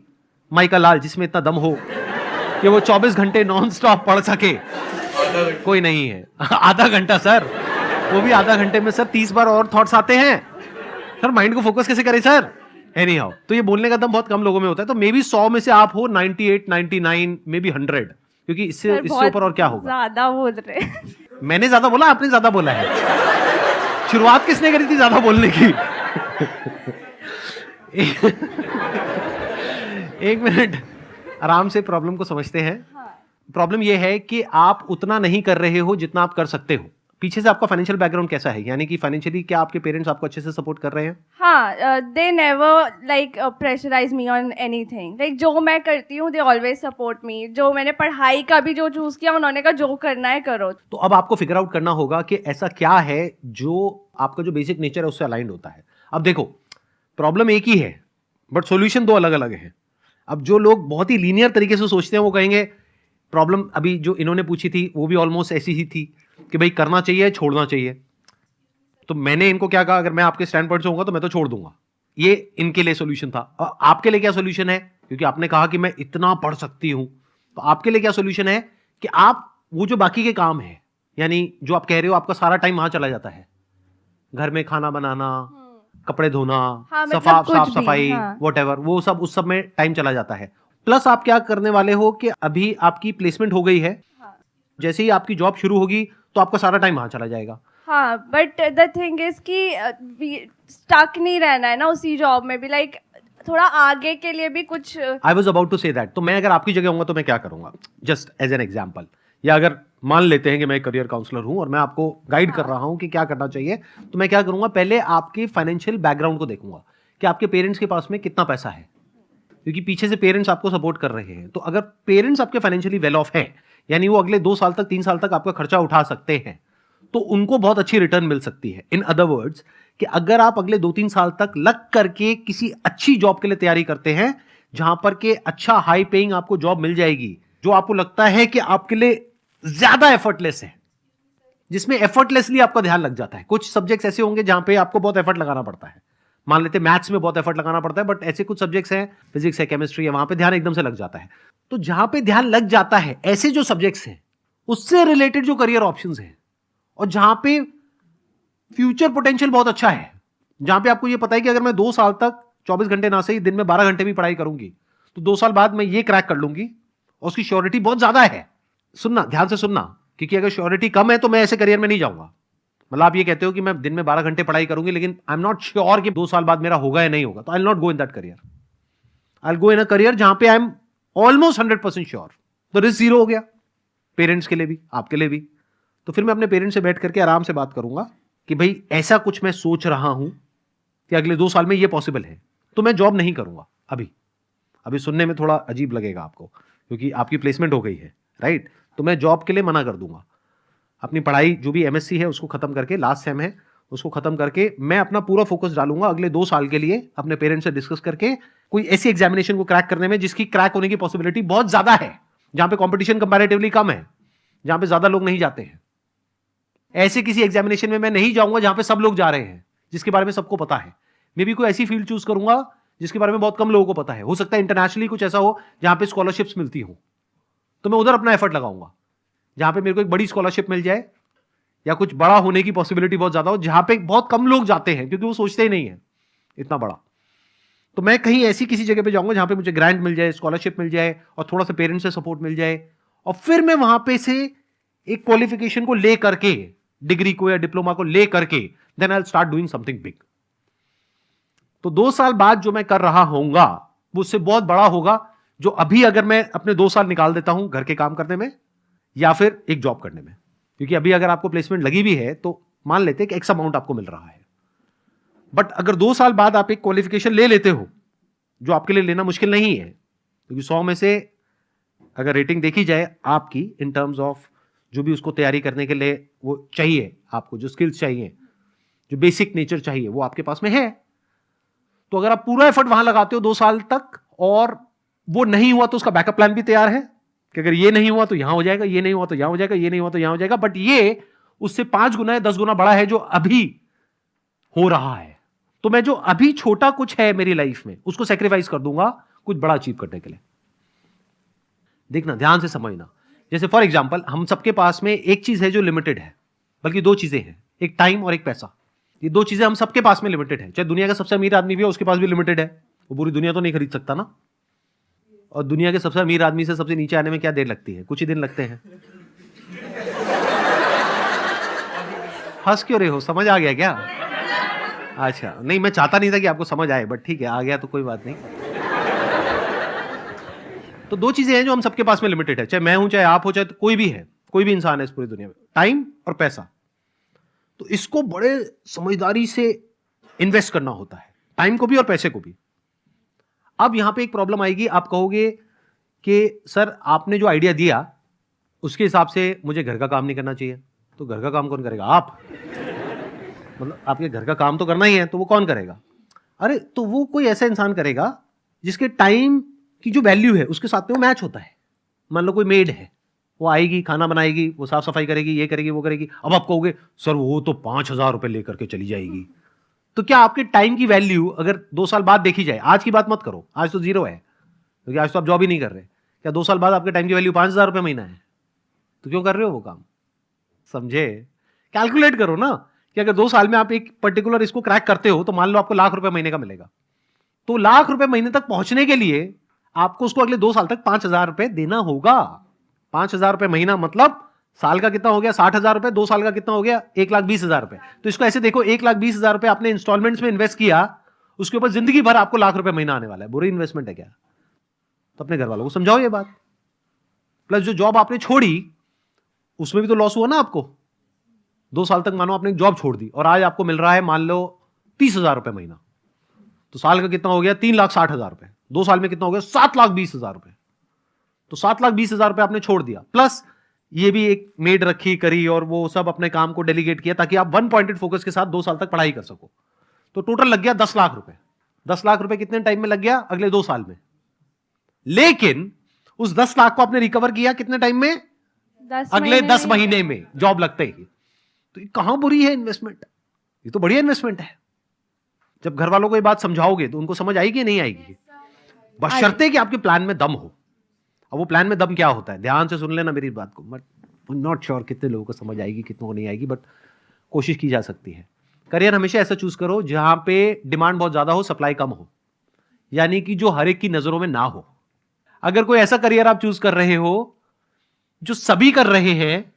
माइका लाल जिसमें इतना दम हो कि वो 24 घंटे नॉन स्टॉप पढ़ सके? कोई नहीं है। आधा घंटा सर, वो भी आधा घंटे में सर 30 बार और थॉट्स आते हैं सर, माइंड को फोकस कैसे करें सर? एनी हाउ, तो ये बोलने का दम बहुत कम लोगों में होता है। तो मे बी 100 में से आप हो 98, 99, मे बी 100, क्योंकि इससे ऊपर और क्या होगा? ज्यादा बोल रहे हैं। मैंने ज्यादा बोला, आपने ज्यादा बोला है। शुरुआत किसने करी थी ज्यादा बोलने की? एक मिनट, आराम से प्रॉब्लम को समझते हैं। प्रॉब्लम यह है कि आप उतना नहीं कर रहे हो जितना आप कर सकते हो। पीछे से आपका फाइनेंशियल बैकग्राउंड कैसा है, यानी कि फाइनेंशियली क्या आपके पेरेंट्स आपको अच्छे से सपोर्ट कर रहे हैं? हाँ, they never like pressurize me on anything. Like जो मैं करती हूँ दे ऑलवेज सपोर्ट मी। जो मैंने पढ़ाई का भी जो चूज किया, उन्होंने कहा जो करना है करो। तो अब आपको फिगर आउट करना होगा कि ऐसा क्या है जो आपका जो बेसिक नेचर है उससे अलाइंड होता है। अब देखो, प्रॉब्लम एक ही है बट सॉल्यूशन दो अलग अलग है। अब जो लोग बहुत ही लीनियर तरीके से सोचते हैं वो कहेंगे प्रॉब्लम अभी जो इन्होंने पूछी थी वो भी ऑलमोस्ट ऐसी ही थी कि भाई करना चाहिए छोड़ना चाहिए। तो मैंने इनको क्या कहा, अगर मैं आपके स्टैंड पॉइंट से होऊंगा तो मैं तो छोड़ दूंगा। ये इनके लिए सोल्यूशन था। और आपके लिए क्या सोल्यूशन है? क्योंकि आपने कहा कि मैं इतना पढ़ सकती हूं, तो आपके लिए क्या सोल्यूशन है कि आप वो जो बाकी के काम है, यानी जो आप कह रहे हो आपका सारा टाइम वहां चला जाता है, घर में खाना बनाना, कपड़े धोना, हाँ, मतलब साफ कुछ भी, सफाई, हाँ। व्हाटएवर, वो सब उस सब में टाइम चला जाता है। प्लस आप क्या करने वाले हो कि अभी आपकी प्लेसमेंट हो गई है, जैसे ही आपकी जॉब शुरू होगी तो आपका सारा टाइम वहां चला जाएगा। हाँ, बट द थिंग इज कि स्टक नहीं रहना है ना उसी जॉब में भी। लाइक थोड़ा आगे के लिए भी कुछ। I was about to say that. तो मैं अगर आपकी जगह होऊंगा तो मैं क्या करूंगा, जस्ट एज एन एग्जाम्पल, या अगर मान लेते हैं कि मैं करियर काउंसलर हूं और मैं आपको गाइड कर रहा हूं कि क्या करना चाहिए, तो मैं क्या करूंगा, पहले आपके फाइनेंशियल बैकग्राउंड को देखूंगा कि आपके पेरेंट्स के पास में कितना पैसा है, क्योंकि पीछे से पेरेंट्स आपको सपोर्ट कर रहे हैं। तो अगर पेरेंट्स आपके फाइनेंशियली वेल ऑफ है, यानी वो अगले 2 साल तक 3 साल तक आपका खर्चा उठा सकते हैं, तो उनको बहुत अच्छी रिटर्न मिल सकती है। इन अदर वर्ड्स कि अगर आप अगले 2-3 साल तक लग करके किसी अच्छी जॉब के लिए तैयारी करते हैं, जहां पर के अच्छा हाई पेइंग आपको जॉब मिल जाएगी, जो आपको लगता है कि आपके लिए ज्यादा एफर्टलेस है, जिसमें एफर्टलेसली आपका ध्यान लग जाता है। कुछ सब्जेक्ट्स ऐसे होंगे जहां पे आपको बहुत एफर्ट लगाना पड़ता है, मान लेते मैथ्स में बहुत एफर्ट लगाना पड़ता है, बट ऐसे कुछ सब्जेक्ट्स हैं, फिजिक्स है, केमिस्ट्री है, वहां पे ध्यान एकदम से लग जाता है। तो जहां पे ध्यान लग जाता है, ऐसे जो सब्जेक्ट्स हैं उससे रिलेटेड जो करियर ऑप्शंस हैं, और जहां पे फ्यूचर पोटेंशियल बहुत अच्छा है, जहां पे आपको ये पता है कि अगर मैं 2 साल तक 24 घंटे ना सही दिन में 12 घंटे भी पढ़ाई करूंगी तो 2 साल बाद मैं ये क्रैक कर लूंगी, और उसकी श्योरिटी बहुत ज्यादा है। सुनना, ध्यान से सुनना, क्योंकि अगर श्योरिटी कम है तो मैं ऐसे करियर में नहीं जाऊंगा। मतलब आप ये कहते हो कि मैं दिन में 12 घंटे पढ़ाई करूंगी, लेकिन आई एम नॉट श्योर कि 2 साल बाद मेरा होगा या नहीं होगा, तो I will not go in that career. I will go in a career जहां पे आई एम ऑलमोस्ट 100% श्योर। तो रिस्क जीरो हो गया, पेरेंट्स के लिए भी, आपके लिए भी। तो फिर मैं अपने पेरेंट्स से बैठ करके आराम से बात करूंगा कि भाई ऐसा कुछ मैं सोच रहा हूं कि अगले 2 साल में ये पॉसिबल है, तो मैं जॉब नहीं करूंगा। अभी सुनने में थोड़ा अजीब लगेगा आपको, क्योंकि आपकी प्लेसमेंट हो गई है, राइट? तो मैं जॉब के लिए मना कर दूंगा। अपनी पढ़ाई जो भी MSc है उसको खत्म करके, लास्ट सेम है उसको खत्म करके, मैं अपना पूरा फोकस डालूंगा अगले 2 साल के लिए, अपने पेरेंट्स से डिस्कस करके कोई ऐसी एग्जामिनेशन को क्रैक करने में जिसकी क्रैक होने की पॉसिबिलिटी बहुत ज्यादा है, जहां पे कंपटीशन कंपैरेटिवली कम है, जहां पे ज्यादा लोग नहीं जाते हैं। ऐसे किसी एग्जामिनेशन में मैं नहीं जाऊंगा जहां पे सब लोग जा रहे हैं, जिसके बारे में सबको पता है। मे भी कोई ऐसी फील्ड चूज करूंगा जिसके बारे में बहुत कम लोगों को पता है। हो सकता है इंटरनेशनली कुछ ऐसा हो जहां पे स्कॉलरशिप्स मिलती हो, तो मैं उधर अपना एफर्ट लगाऊंगा। जहां पे मेरे को एक बड़ी स्कॉलरशिप मिल जाए, या कुछ बड़ा होने की पॉसिबिलिटी बहुत ज्यादा हो, जहां पे बहुत कम लोग जाते हैं, क्योंकि वो सोचते ही नहीं है इतना बड़ा। तो मैं कहीं ऐसी किसी जगह पे जाऊंगा जहां पे मुझे ग्रांट मिल जाए, स्कॉलरशिप मिल जाए, और थोड़ा सा पेरेंट्स से सपोर्ट मिल जाए, और फिर मैं वहां पे से एक क्वालिफिकेशन को ले करके, डिग्री को या डिप्लोमा को ले करके, then I will start doing something big. तो 2 साल बाद जो मैं कर रहा होऊंगा वो उससे बहुत बड़ा होगा, जो अभी अगर मैं अपने 2 साल निकाल देता हूं घर के काम करने में या फिर एक जॉब करने में। क्योंकि अभी अगर आपको प्लेसमेंट लगी भी है तो मान लेते हैं कि एक्स अमाउंट आपको मिल रहा है, बट अगर 2 साल बाद आप एक क्वालिफिकेशन ले लेते हो, जो आपके लिए लेना मुश्किल नहीं है, क्योंकि 100 में से अगर रेटिंग देखी जाए आपकी इन टर्म्स ऑफ जो भी उसको तैयारी करने के लिए वो चाहिए, आपको जो स्किल्स चाहिए, जो बेसिक नेचर चाहिए, वो आपके पास में है। तो अगर आप पूरा एफर्ट वहां लगाते हो 2 साल तक, और वो नहीं हुआ तो उसका बैकअप प्लान भी तैयार है कि अगर ये नहीं हुआ तो यहां हो जाएगा, ये नहीं हुआ तो यहां हो जाएगा, ये नहीं हुआ तो यहां हो जाएगा। बट ये उससे 5 गुना या 10 गुना बड़ा है जो अभी हो रहा है। तो मैं जो अभी छोटा कुछ है मेरी लाइफ में उसको सेक्रीफाइस कर दूंगा कुछ बड़ा अचीव करने के लिए। देखना, ध्यान से समझना। जैसे फॉर एग्जाम्पल, हम सबके पास में एक चीज है जो लिमिटेड है, बल्कि 2 चीजें हैं, एक टाइम और एक पैसा। ये 2 चीजें हम सबके पास में लिमिटेड है। चाहे दुनिया का सबसे अमीर आदमी भी हो, उसके पास भी लिमिटेड है, वो पूरी दुनिया तो नहीं खरीद सकता ना। और दुनिया के सबसे अमीर आदमी से सबसे नीचे आने में क्या देर लगती है? कुछ ही दिन लगते हैं। हंस क्यों रहे हो? समझ आ गया क्या? अच्छा, नहीं, मैं चाहता नहीं था कि आपको समझ आए, बट ठीक है, आ गया तो कोई बात नहीं। तो 2 चीजें हैं जो हम सबके पास में लिमिटेड है, चाहे मैं हूं, चाहे आप हो, चाहे कोई भी है, कोई भी इंसान है इस पूरी दुनिया में, टाइम और पैसा। तो इसको बड़े समझदारी से इन्वेस्ट करना होता है, टाइम को भी और पैसे को भी। अब यहां पे एक प्रॉब्लम आएगी, आप कहोगे कि सर आपने जो आइडिया दिया उसके हिसाब से मुझे घर का काम नहीं करना चाहिए। तो घर का काम कौन करेगा? आप। मतलब आपके घर का काम तो करना ही है, तो वो कौन करेगा? अरे तो वो कोई ऐसा इंसान करेगा जिसके टाइम की जो वैल्यू है उसके साथ में वो मैच होता है। मान लो कोई मेड है, वो आएगी, खाना बनाएगी, वो साफ सफाई करेगी, ये करेगी, वो करेगी। अब आप कहोगे सर वो तो 5,000 रुपए लेकर के चली जाएगी। तो क्या आपके टाइम की वैल्यू अगर 2 साल बाद देखी जाए, आज की बात मत करो, आज तो 0 है क्योंकि आज तो आप जॉब ही नहीं कर रहे, क्या 2 साल बाद आपके टाइम की वैल्यू 5,000 रुपए महीना है? तो क्यों कर रहे हो वो काम? समझे? कैलकुलेट करो ना कि अगर 2 साल में आप एक पर्टिकुलर इसको क्रैक करते हो तो मान लो आपको ₹1,00,000 महीने का मिलेगा। तो ₹1,00,000 महीने तक पहुंचने के लिए आपको उसको अगले 2 साल तक 5,000 रुपए देना होगा। 5,000 रुपए महीना मतलब साल का कितना हो गया? 60,000 रुपए। 2 साल का कितना हो गया? 1,20,000 रुपए। तो इसको ऐसे देखो, 1,20,000 रुपए आपने इंस्टॉलमेंट्स में इन्वेस्ट किया, उसके ऊपर जिंदगी भर आपको ₹1,00,000 महीना आने वाला है। बुरी इन्वेस्टमेंट है क्या? तो अपने घर वालों को समझाओ ये बात। प्लस जो जॉब आपने छोड़ी उसमें भी तो लॉस हुआ ना आपको। 2 साल तक मानो आपने एक जॉब छोड़ दी और आज आपको मिल रहा है मान लो 30,000 रुपए महीना। तो साल का कितना हो गया? 3,60,000 रुपए। 2 साल में कितना हो गया? 7,20,000 रुपए। तो 7,20,000 रुपए आपने छोड़ दिया, प्लस ये भी एक मेड रखी करी और वो सब अपने काम को डेलीगेट किया ताकि आप 1 पॉइंटेड फोकस के साथ 2 साल तक पढ़ाई कर सको। तो टोटल लग गया 10 लाख रुपए। 10 लाख रुपए कितने टाइम में लग गया? अगले 2 साल में। लेकिन उस 10 लाख को आपने रिकवर किया कितने टाइम में? अगले 10 महीने में, जॉब लगते ही। तो ये कहां बुरी है इन्वेस्टमेंट? ये तो बढ़िया इन्वेस्टमेंट है। जब घर वालों को ये बात समझाओगे तो उनको समझ आएगी या नहीं आएगी? बशर्ते कि आपके प्लान में दम हो। अब वो प्लान में दम क्या होता है? ध्यान से सुन लेना मेरी बात को। बट नॉट श्योर कितने लोगों को समझ आएगी, कितनों को नहीं आएगी, बट कोशिश की जा सकती है। करियर हमेशा ऐसा चूज करो जहां पे डिमांड बहुत ज्यादा हो, सप्लाई कम हो, यानी कि जो हर एक की नजरों में ना हो। अगर कोई ऐसा करियर आप चूज कर रहे हो जो सभी कर रहे हैं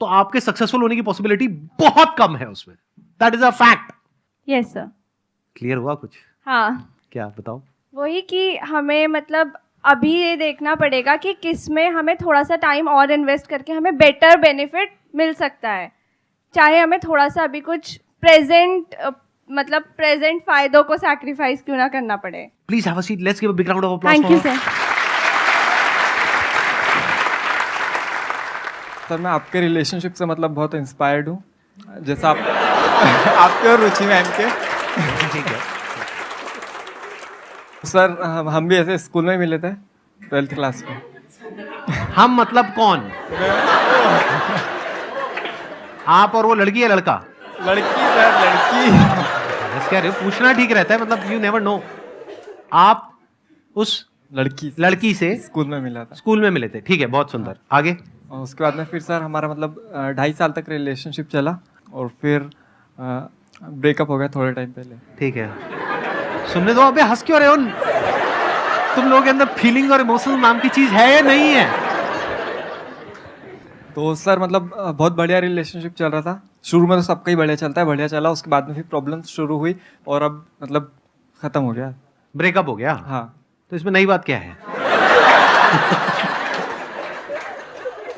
तो आपके सक्सेसफुल होने की पॉसिबिलिटी बहुत कम है उसमें। That is a fact. Yes sir. Clear हुआ कुछ? हाँ, क्या बताओ? वही कि हमें मतलब अभी ये देखना पड़ेगा कि किस में हमें थोड़ा सा टाइम और इन्वेस्ट करके हमें बेटर बेनिफिट मिल सकता है, चाहे हमें थोड़ा सा अभी कुछ प्रेजेंट फायदों को सैक्रिफाइस क्यों ना करना पड़े। Please have a seat. Let's give a big round of applause. Thank you sir. Sir मैं आपके रिलेशनशिप से मतलब बहुत इंस्पायर्ड हूँ, जैसा आप आपके और रुचि मैम के। ठीक है सर हम भी ऐसे स्कूल में मिले थे 12th क्लास में। हम मतलब कौन? आप और वो लड़की है लड़का? लड़की सर, लड़की। बस क्या रे, पूछना ठीक रहता है, मतलब यू नेवर नो। आप उस लड़की से स्कूल में मिला था। स्कूल में मिले थे, ठीक है, बहुत सुंदर। आगे? और उसके बाद में फिर सर हमारा मतलब 2.5 साल तक रिलेशनशिप चला और फिर ब्रेकअप हो गया थोड़े टाइम पहले। ठीक है, सुनने दो। अबे हंस क्यों रहे हो? तुम लोगों के अंदर फीलिंग और इमोशनल नाम की चीज है या नहीं है? तो सर मतलब बहुत बढ़िया रिलेशनशिप चल रहा था। शुरू में तो सबका ही बढ़िया चलता है, बढ़िया चला। उसके बाद में फिर प्रॉब्लम शुरू हुई और अब मतलब खत्म हो गया, ब्रेकअप हो गया। हाँ। तो इसमें नई बात क्या है?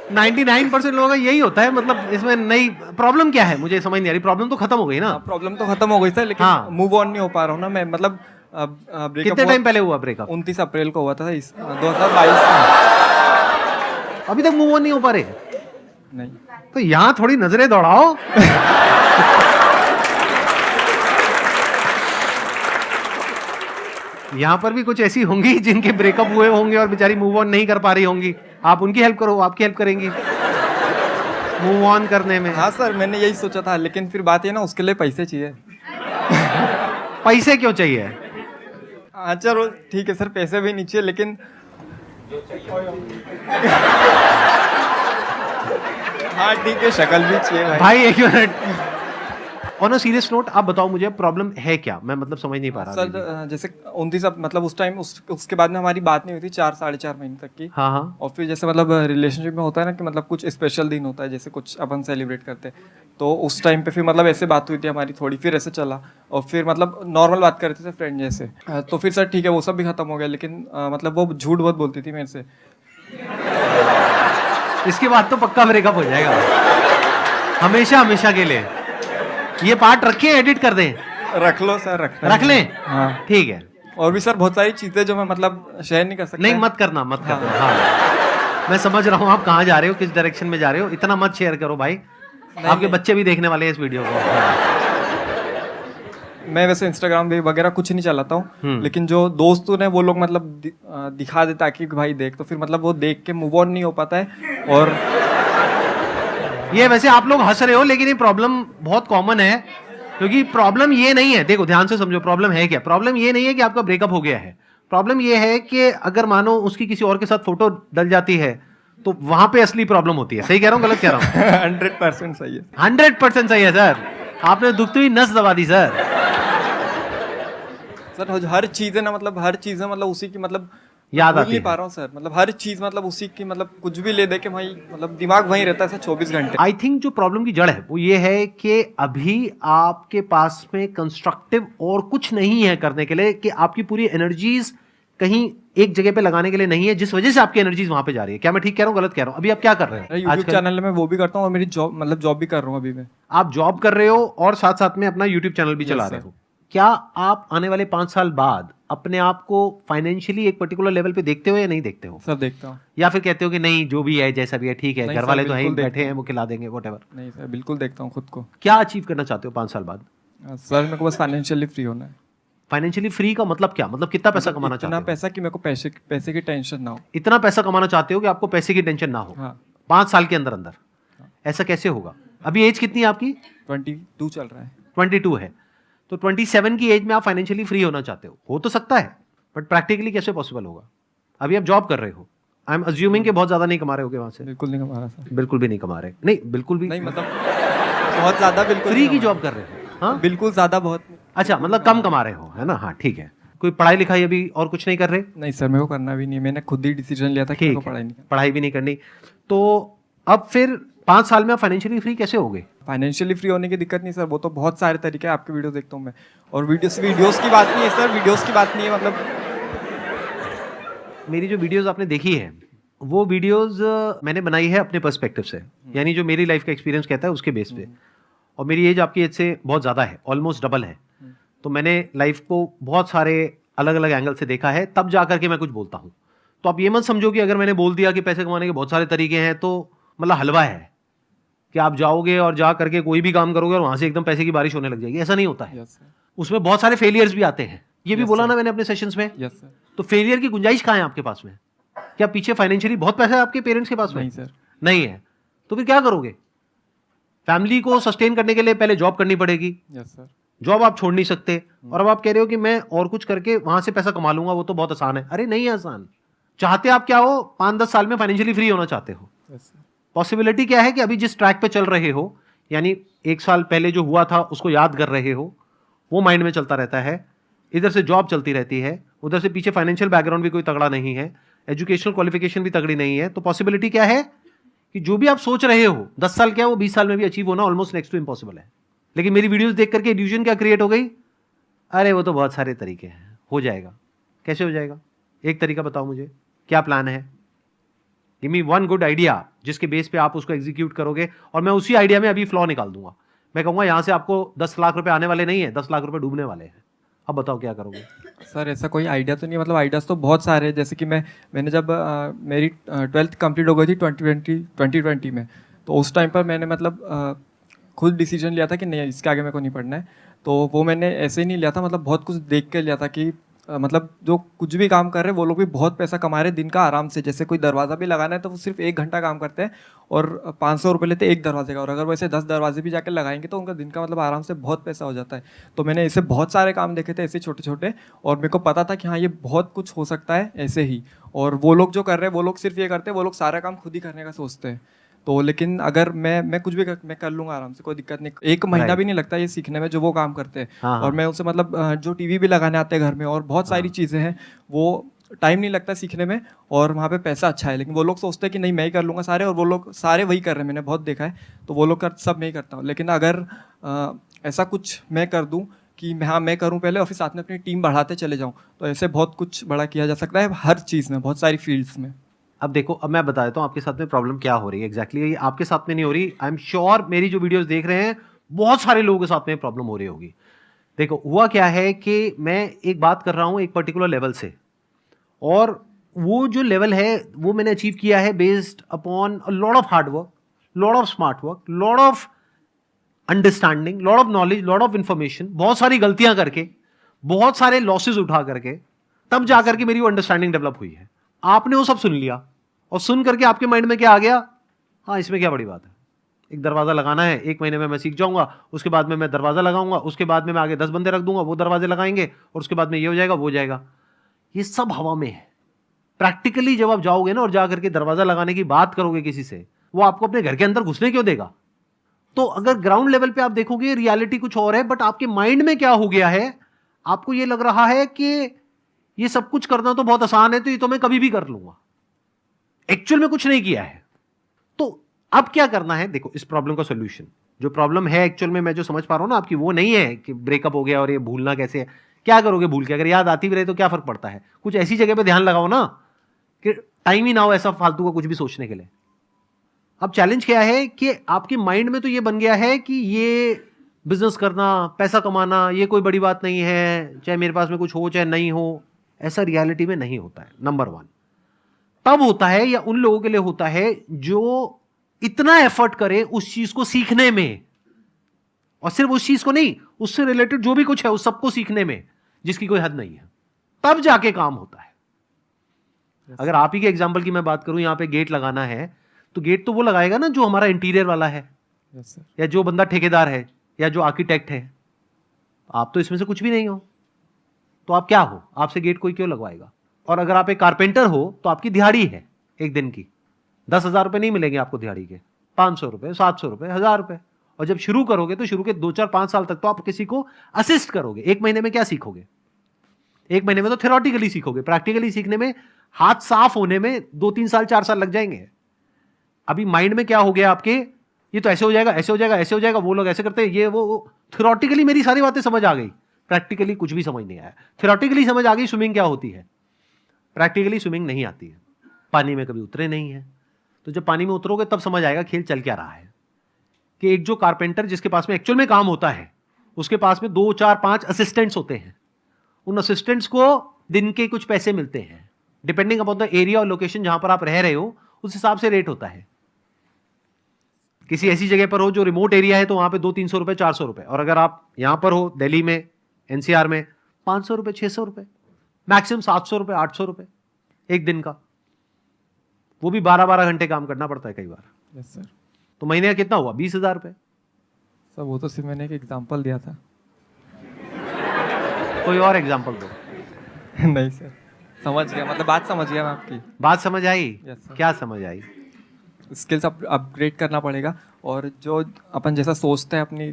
99% लोगों का यही होता है, मतलब इसमें नई प्रॉब्लम क्या है? मुझे समझ नहीं आ रही। प्रॉब्लम तो खत्म हो गई ना? प्रॉब्लम तो खत्म हो गई सर, लेकिन हाँ। मूव ऑन नहीं हो पा रहा हूँ ना मैं। मतलब कितने टाइम पहले हुआ ब्रेकअप? 29 अप्रैल को हुआ था इस 2022 में। अभी तक मूव ऑन नहीं हो पा रहे? नहीं। तो यहाँ थोड़ी नजरें दौड़ाओ। यहाँ पर भी कुछ ऐसी होंगी जिनके ब्रेकअप हुए होंगे और बेचारी मूव ऑन नहीं कर पा रही होंगी। आप उनकी हेल्प करो, आपकी हेल्प करेंगी। मूव ऑन करने में? हाँ सर, मैंने यही सोचा था, लेकिन फिर बात ये ना, उसके लिए पैसे चाहिए। पैसे क्यों चाहिए? हाँ चलो ठीक है सर, पैसे भी नहीं चाहिए, लेकिन हाँ ठीक है, शक्ल भी चाहिए भाई। भाई एक minute, on a serious note आप बताओ मुझे प्रॉब्लम है क्या? मैं मतलब समझ नहीं पा रहा अभी भी। सर जैसे 29 अब मतलब उस टाइम उसके बाद में हमारी बात नहीं हुई थी 4-4.5 महीने तक की। हाँ हाँ। और फिर जैसे मतलब रिलेशनशिप में होता है ना कि मतलब कुछ स्पेशल दिन होता है, जैसे कुछ अपन सेलिब्रेट करते हैं, तो उस टाइम पे फिर मतलब ऐसे बात हुई थी हमारी थोड़ी, फिर ऐसे चला, और फिर मतलब नॉर्मल बात करते थे फ्रेंड जैसे। तो फिर सर ठीक है, वो सब भी खत्म हो गया, लेकिन मतलब वो झूठ बहुत बोलती थी मेरे से। इसके बाद तो पक्का ब्रेकअप हो जाएगा, हमेशा हमेशा के लिए। ये पार्ट रखिए, एडिट कर दें। रख लो सर, रख लें? हाँ ठीक है। और भी सर बहुत सारी चीजें जो मैं मतलब शेयर नहीं कर सकता। नहीं मत करना, मत करना। हाँ मैं समझ रहा हूँ आप कहाँ जा रहे हो, किस डायरेक्शन में जा रहे हो, इतना मत शेयर करो भाई, आपके बच्चे भी देखने वाले हैं इस वीडियो को। मैं वैसे इंस्टाग्राम वगैरह कुछ नहीं चलाता हूँ, लेकिन जो दोस्त ने वो लोग मतलब दिखा देता कि भाई देख, तो फिर मतलब वो देख के मूव ऑन नहीं हो पाता है। और ये वैसे आप लोग हंस रहे हो, लेकिन ये प्रॉब्लम बहुत कॉमन है, क्योंकि प्रॉब्लम ये नहीं है, देखो ध्यान से समझो प्रॉब्लम है क्या। प्रॉब्लम ये नहीं है कि आपका ब्रेकअप हो गया है, प्रॉब्लम ये है कि अगर मानो उसकी किसी और के साथ फोटो डल जाती है तो वहां पे असली प्रॉब्लम होती है। सही कह रहा हूँ गलत कह रहा हूँ? 100% सही है। 100% सही है सर, आपने दुखती हुई नस दबा दी सर। सर हर चीज है ना, मतलब हर चीज है मतलब उसी की मतलब याद भूल आती नहीं है। पा रहा हूँ सर, मतलब हर चीज मतलब उसी की, मतलब कुछ भी ले दे के भाई मतलब दिमाग वहीं रहता है सर 24 घंटे। आई थिंक जो प्रॉब्लम की जड़ है वो ये है कि अभी आपके पास में कंस्ट्रक्टिव और कुछ नहीं है करने के लिए, कि आपकी पूरी एनर्जीज कहीं एक जगह पे लगाने के लिए नहीं है, जिस वजह से आपकी एनर्जीज वहां पे जा रही है। क्या मैं ठीक कह रहा हूँ गलत कह रहा हूँ? अभी आप क्या कर रहे हैं? यूट्यूब चैनल में वो भी करता हूँ, और मेरी जॉब मतलब जॉब भी कर रहा हूँ अभी मैं। आप जॉब कर रहे हो और साथ साथ में अपना यूट्यूब चैनल भी चला रहे हो। क्या आप आने वाले 5 साल बाद अपने आप को फाइनेंशियली एक पर्टिकुलर लेवल पे देखते हो या नहीं देखते हो? सर देखता हूँ। या फिर कहते हो कि नहीं जो भी है जैसा भी है ठीक है, नहीं घर सर, वाले तो हैं ही, बिल्कुल बैठे देखता हैं वो खिला देंगे व्हाटएवर? नहीं सर, बिल्कुल देखता हूँ खुद को। क्या अचीव करना चाहते हो 5 साल बाद? सर मेरे को बस फाइनेंशियली फ्री होना है। फाइनेंशियली फ्री का मतलब क्या? मतलब कितना पैसा कमाना इतना चाहते हो? पैसा कि मेरे को पैसे की टेंशन ना हो। इतना पैसा कमाना चाहते हो कि आपको पैसे की टेंशन ना हो? हाँ। 5 साल के अंदर अंदर? ऐसा कैसे होगा? अभी एज कितनी है आपकी? 22 चल रहा है। 22 है, तो 27 की एज में आप फाइनेंशियली फ्री होना चाहते हो तो सकता है, बट प्रैक्टिकली कैसे पॉसिबल होगा? अभी आप जॉब कर रहे हो, आई एम अज्यूमिंग कि बहुत ज्यादा नहीं कमा रहे होगे वहां से। बिल्कुल नहीं कमा रहा सर। बिल्कुल भी नहीं कमा रहे? नहीं बिल्कुल भी नहीं मतलब बहुत ज्यादा बिल्कुल फ्री नहीं की कमा जॉब कर रहे हो? हाँ बिल्कुल ज्यादा बहुत नहीं। अच्छा, मतलब कम कमा रहे हो, है ना? हाँ ठीक है। कोई पढ़ाई लिखाई अभी और कुछ नहीं कर रहे? नहीं सर, मेरे को करना भी नहीं है, मैंने खुद ही डिसीजन लिया था कि मेरे को ठीक पढ़ाई है, नहीं करनी। पढ़ाई भी नहीं करनी, तो अब फिर 5 साल में आप फाइनेंशियली फ्री कैसे होगे? फाइनेंशियली फ्री होने की दिक्कत नहीं सर, वो तो बहुत सारे तरीके हैं, आपके वीडियो देखता हूँ मैं। और वीडियोस की बात नहीं है सर, वीडियोस की बात नहीं है, मतलब मेरी जो वीडियोस आपने देखी है वो वीडियोस मैंने बनाई है अपने पर्सपेक्टिव से, यानी जो मेरी लाइफ का एक्सपीरियंस कहता है उसके बेस पे। और मेरी एज आपकी एज से बहुत ज़्यादा है, ऑलमोस्ट डबल है, तो मैंने लाइफ को बहुत सारे अलग अलग एंगल से देखा है, तब जा करके मैं कुछ बोलता हूँ। तो आप ये मत समझो कि अगर मैंने बोल दिया कि पैसे कमाने के बहुत सारे तरीके हैं तो मतलब हलवा है कि आप जाओगे और जा करके कोई भी काम करोगे और वहां से एकदम पैसे की बारिश होने लग जाएगी, ऐसा नहीं होता है। यस सर, उसमें बहुत सारे फेलियर्स भी आते हैं, ये भी Yes, बोला sir. ना मैंने अपने सेशंस में। Yes sir. तो फेलियर की गुंजाइश कहाँ है आपके पास में? क्या पीछे फाइनेंशियली बहुत पैसा है आपके पेरेंट्स के पास में? नहीं सर। नहीं है, तो फिर क्या करोगे? फैमिली को सस्टेन करने के लिए पहले जॉब करनी पड़ेगी, यस सर। जॉब आप छोड़ नहीं सकते। और अब आप कह रहे हो कि मैं और कुछ करके वहां से पैसा कमा लूंगा, वो तो बहुत आसान है। अरे नहीं है आसान। चाहते आप क्या हो? 5-10 साल में फाइनेंशियली फ्री होना चाहते हो। Yes sir. पॉसिबिलिटी क्या है कि अभी जिस ट्रैक पे चल रहे हो, यानी 1 साल पहले जो हुआ था उसको याद कर रहे हो, वो माइंड में चलता रहता है, इधर से जॉब चलती रहती है, उधर से पीछे फाइनेंशियल बैकग्राउंड भी कोई तगड़ा नहीं है, एजुकेशनल क्वालिफिकेशन भी तगड़ी नहीं है, तो पॉसिबिलिटी क्या है कि जो भी आप सोच रहे हो 10 साल क्या वो 20 साल में भी अचीव होना ऑलमोस्ट नेक्स्ट टू इम्पॉसिबल है। लेकिन मेरी वीडियोस देख करके इल्यूजन क्या क्रिएट हो गई? अरे वो तो बहुत सारे तरीके हैं, हो जाएगा। कैसे हो जाएगा? एक तरीका बताओ मुझे, क्या प्लान है? Give me one good idea जिसके बेस पे आप उसको एग्जीक्यूट करोगे, और मैं उसी आइडिया में अभी फ्लॉ निकाल दूंगा। मैं कहूंगा यहां से आपको 10 लाख रुपए आने वाले नहीं है, 10 लाख रुपए डूबने वाले हैं। अब बताओ क्या करोगे? सर ऐसा कोई आइडिया तो नहीं है, मतलब आइडियाज़ तो बहुत सारे हैं। जैसे कि मैंने जब मेरी 12th कंप्लीट हो गई थी 2020 में, तो उस टाइम पर मैंने मतलब खुद डिसीजन लिया था कि नहीं इसके आगे मेरे को नहीं पढ़ना है। तो वो मैंने ऐसे ही नहीं लिया था, मतलब बहुत कुछ देख के लिया था कि मतलब जो कुछ भी काम कर रहे हैं वो लोग भी बहुत पैसा कमा रहे हैं दिन का आराम से। जैसे कोई दरवाज़ा भी लगाना है तो वो सिर्फ 1 घंटा काम करते हैं और 500 रुपये लेते हैं एक दरवाजे का, और अगर वैसे 10 दरवाजे भी जाकर लगाएंगे तो उनका दिन का मतलब आराम से बहुत पैसा हो जाता है। तो मैंने ऐसे बहुत सारे काम देखे थे ऐसे छोटे छोटे, और मेरे को पता था कि हाँ ये बहुत कुछ हो सकता है ऐसे ही। और वो लोग जो कर रहे हैं वो लोग सिर्फ ये करते हैं, वो लोग सारा काम खुद ही करने का सोचते हैं। तो लेकिन अगर मैं कुछ भी मैं कर लूँगा आराम से, कोई दिक्कत नहीं। 1 महीना भी नहीं लगता ये सीखने में जो वो काम करते हैं। हाँ, और मैं उनसे मतलब जो टीवी भी लगाने आते हैं घर में और बहुत सारी चीज़ें हैं, वो टाइम नहीं लगता सीखने में और वहाँ पे पैसा अच्छा है। लेकिन वो लोग सोचते हैं कि नहीं मैं ही कर लूँगा सारे, और वो लोग सारे वही कर रहे हैं, मैंने बहुत देखा है। तो वो लोग सब मैं ही करता हूँ। लेकिन अगर ऐसा कुछ मैं कर दूँ कि हाँ मैं करूँ पहले और फिर साथ में अपनी टीम बढ़ाते चले जाऊँ, तो ऐसे बहुत कुछ बड़ा किया जा सकता है हर चीज़ में, बहुत सारी फील्ड्स में। अब देखो, अब मैं बता देता हूँ आपके साथ में प्रॉब्लम क्या हो रही है एग्जैक्टली। आपके साथ में नहीं हो रही, आई एम श्योर मेरी जो वीडियोस देख रहे हैं बहुत सारे लोगों के साथ में प्रॉब्लम हो रही होगी। देखो हुआ क्या है कि मैं एक बात कर रहा हूँ एक पर्टिकुलर लेवल से, और वो जो लेवल है वो मैंने अचीव किया है based upon a lot of hard work, lot of smart work, lot of understanding, lot of knowledge, lot of information, बहुत सारी गलतियां करके, बहुत सारे लॉसेज उठा करके, तब जाकर के मेरी वो अंडरस्टैंडिंग डेवलप हुई है। आपने वो सब सुन लिया और सुन करके आपके माइंड में क्या आ गया, हाँ इसमें क्या बड़ी बात है, एक दरवाजा लगाना है, 1 महीने में मैं सीख जाऊंगा, उसके बाद में मैं दरवाजा लगाऊंगा, उसके बाद में मैं आगे 10 बंदे रख दूंगा, वो दरवाजे लगाएंगे, और उसके बाद में ये हो जाएगा वो हो जाएगा। ये सब हवा में है। प्रैक्टिकली जब आप जाओगे ना और जाकर के दरवाजा लगाने की बात करोगे किसी से, वो आपको अपने घर के अंदर घुसने क्यों देगा? तो अगर ग्राउंड लेवल पे आप देखोगे रियलिटी कुछ और है, बट आपके माइंड में क्या हो गया है, आपको ये लग रहा है कि ये सब कुछ करना तो बहुत आसान है, तो ये तो मैं कभी भी कर लूंगा। एक्चुअल में कुछ नहीं किया है। तो अब क्या करना है, देखो इस प्रॉब्लम का सॉल्यूशन, जो प्रॉब्लम है एक्चुअल में मैं जो समझ पा रहा हूं ना आपकी, वो नहीं है कि ब्रेकअप हो गया और ये भूलना कैसे है। क्या करोगे भूल के? अगर याद आती भी रहे तो क्या फर्क पड़ता है? कुछ ऐसी जगह पे ध्यान लगाओ ना कि टाइम ही ना हो ऐसा फालतू का कुछ भी सोचने के लिए। अब चैलेंज क्या है कि आपके माइंड में तो ये बन गया है कि ये बिजनेस करना, पैसा कमाना, ये कोई बड़ी बात नहीं है, चाहे मेरे पास में कुछ हो चाहे नहीं हो। ऐसा रियलिटी में नहीं होता है। नंबर 1 तब होता है या उन लोगों के लिए होता है जो इतना एफर्ट करे उस चीज को सीखने में, और सिर्फ उस चीज को नहीं, उससे रिलेटेड जो भी कुछ है उस सबको सीखने में, जिसकी कोई हद नहीं है, तब जाके काम होता है। अगर आप ही के एग्जांपल की मैं बात करूं, यहां पे गेट लगाना है तो गेट तो वो लगाएगा ना जो हमारा इंटीरियर वाला है, या जो बंदा ठेकेदार है, या जो आर्किटेक्ट है। आप तो इसमें से कुछ भी नहीं हो, तो आप क्या हो? आपसे गेट कोई क्यों लगवाएगा? और अगर आप एक कारपेंटर हो तो आपकी दिहाड़ी है एक दिन की 10,000 रुपए नहीं मिलेंगे आपको दिहाड़ी के, 500 रुपए, 700 रुपए, 1000 रुपए। और जब शुरू करोगे तो शुरू के 2, 4, 5 साल तक तो आप किसी को असिस्ट करोगे। 1 महीने में क्या सीखोगे? 1 महीने में तो थ्योरेटिकली सीखोगे, प्रैक्टिकली सीखने में, हाथ साफ होने में 2, 3 साल, 4 साल लग जाएंगे। अभी माइंड में क्या हो गया आपके, ये तो ऐसे हो जाएगा, ऐसे हो जाएगा, ऐसे हो जाएगा, वो लोग ऐसे करते हैं, ये वो। थ्योरेटिकली मेरी सारी बातें समझ आ गई, प्रैक्टिकली कुछ भी समझ नहीं आया। थ्योरेटिकली समझ आ गई स्विमिंग क्या होती है, प्रैक्टिकली स्विमिंग नहीं आती है, पानी में कभी उतरे नहीं है। तो जब पानी में उतरोगे तब समझ आएगा खेल चल क्या रहा है। कि एक जो कारपेंटर जिसके पास में एक्चुअल में काम होता है, उसके पास में 2, 4, 5 असिस्टेंट्स होते हैं। उन असिस्टेंट्स को दिन के कुछ पैसे मिलते हैं, डिपेंडिंग अपॉन द एरिया और लोकेशन जहां पर आप रह रहे हो, उस हिसाब से रेट होता है। किसी ऐसी जगह पर हो जो रिमोट एरिया है तो वहां पे 200-300 रुपए, 400 रुपए, और अगर आप यहां पर हो दिल्ली में, एनसीआर में, 500 रुपए, 600 रुपए, मैक्सिमम 700 रुपए, 800 रुपए एक दिन का। वो भी 12-12 घंटे काम करना पड़ता है कई बार। Yes sir. तो महीने का कितना हुआ? 20,000 रुपए। सर वो तो सिर्फ मैंने एक एग्जांपल दिया था। कोई और एग्जांपल दो। नहीं सर, समझ गया, मतलब बात समझ गया मैं आपकी। बात समझ आई? Yes, sir. क्या समझ आई? स्किल्स अपग्रेड करना पड़ेगा, और जो अपन जैसा सोचते हैं अपनी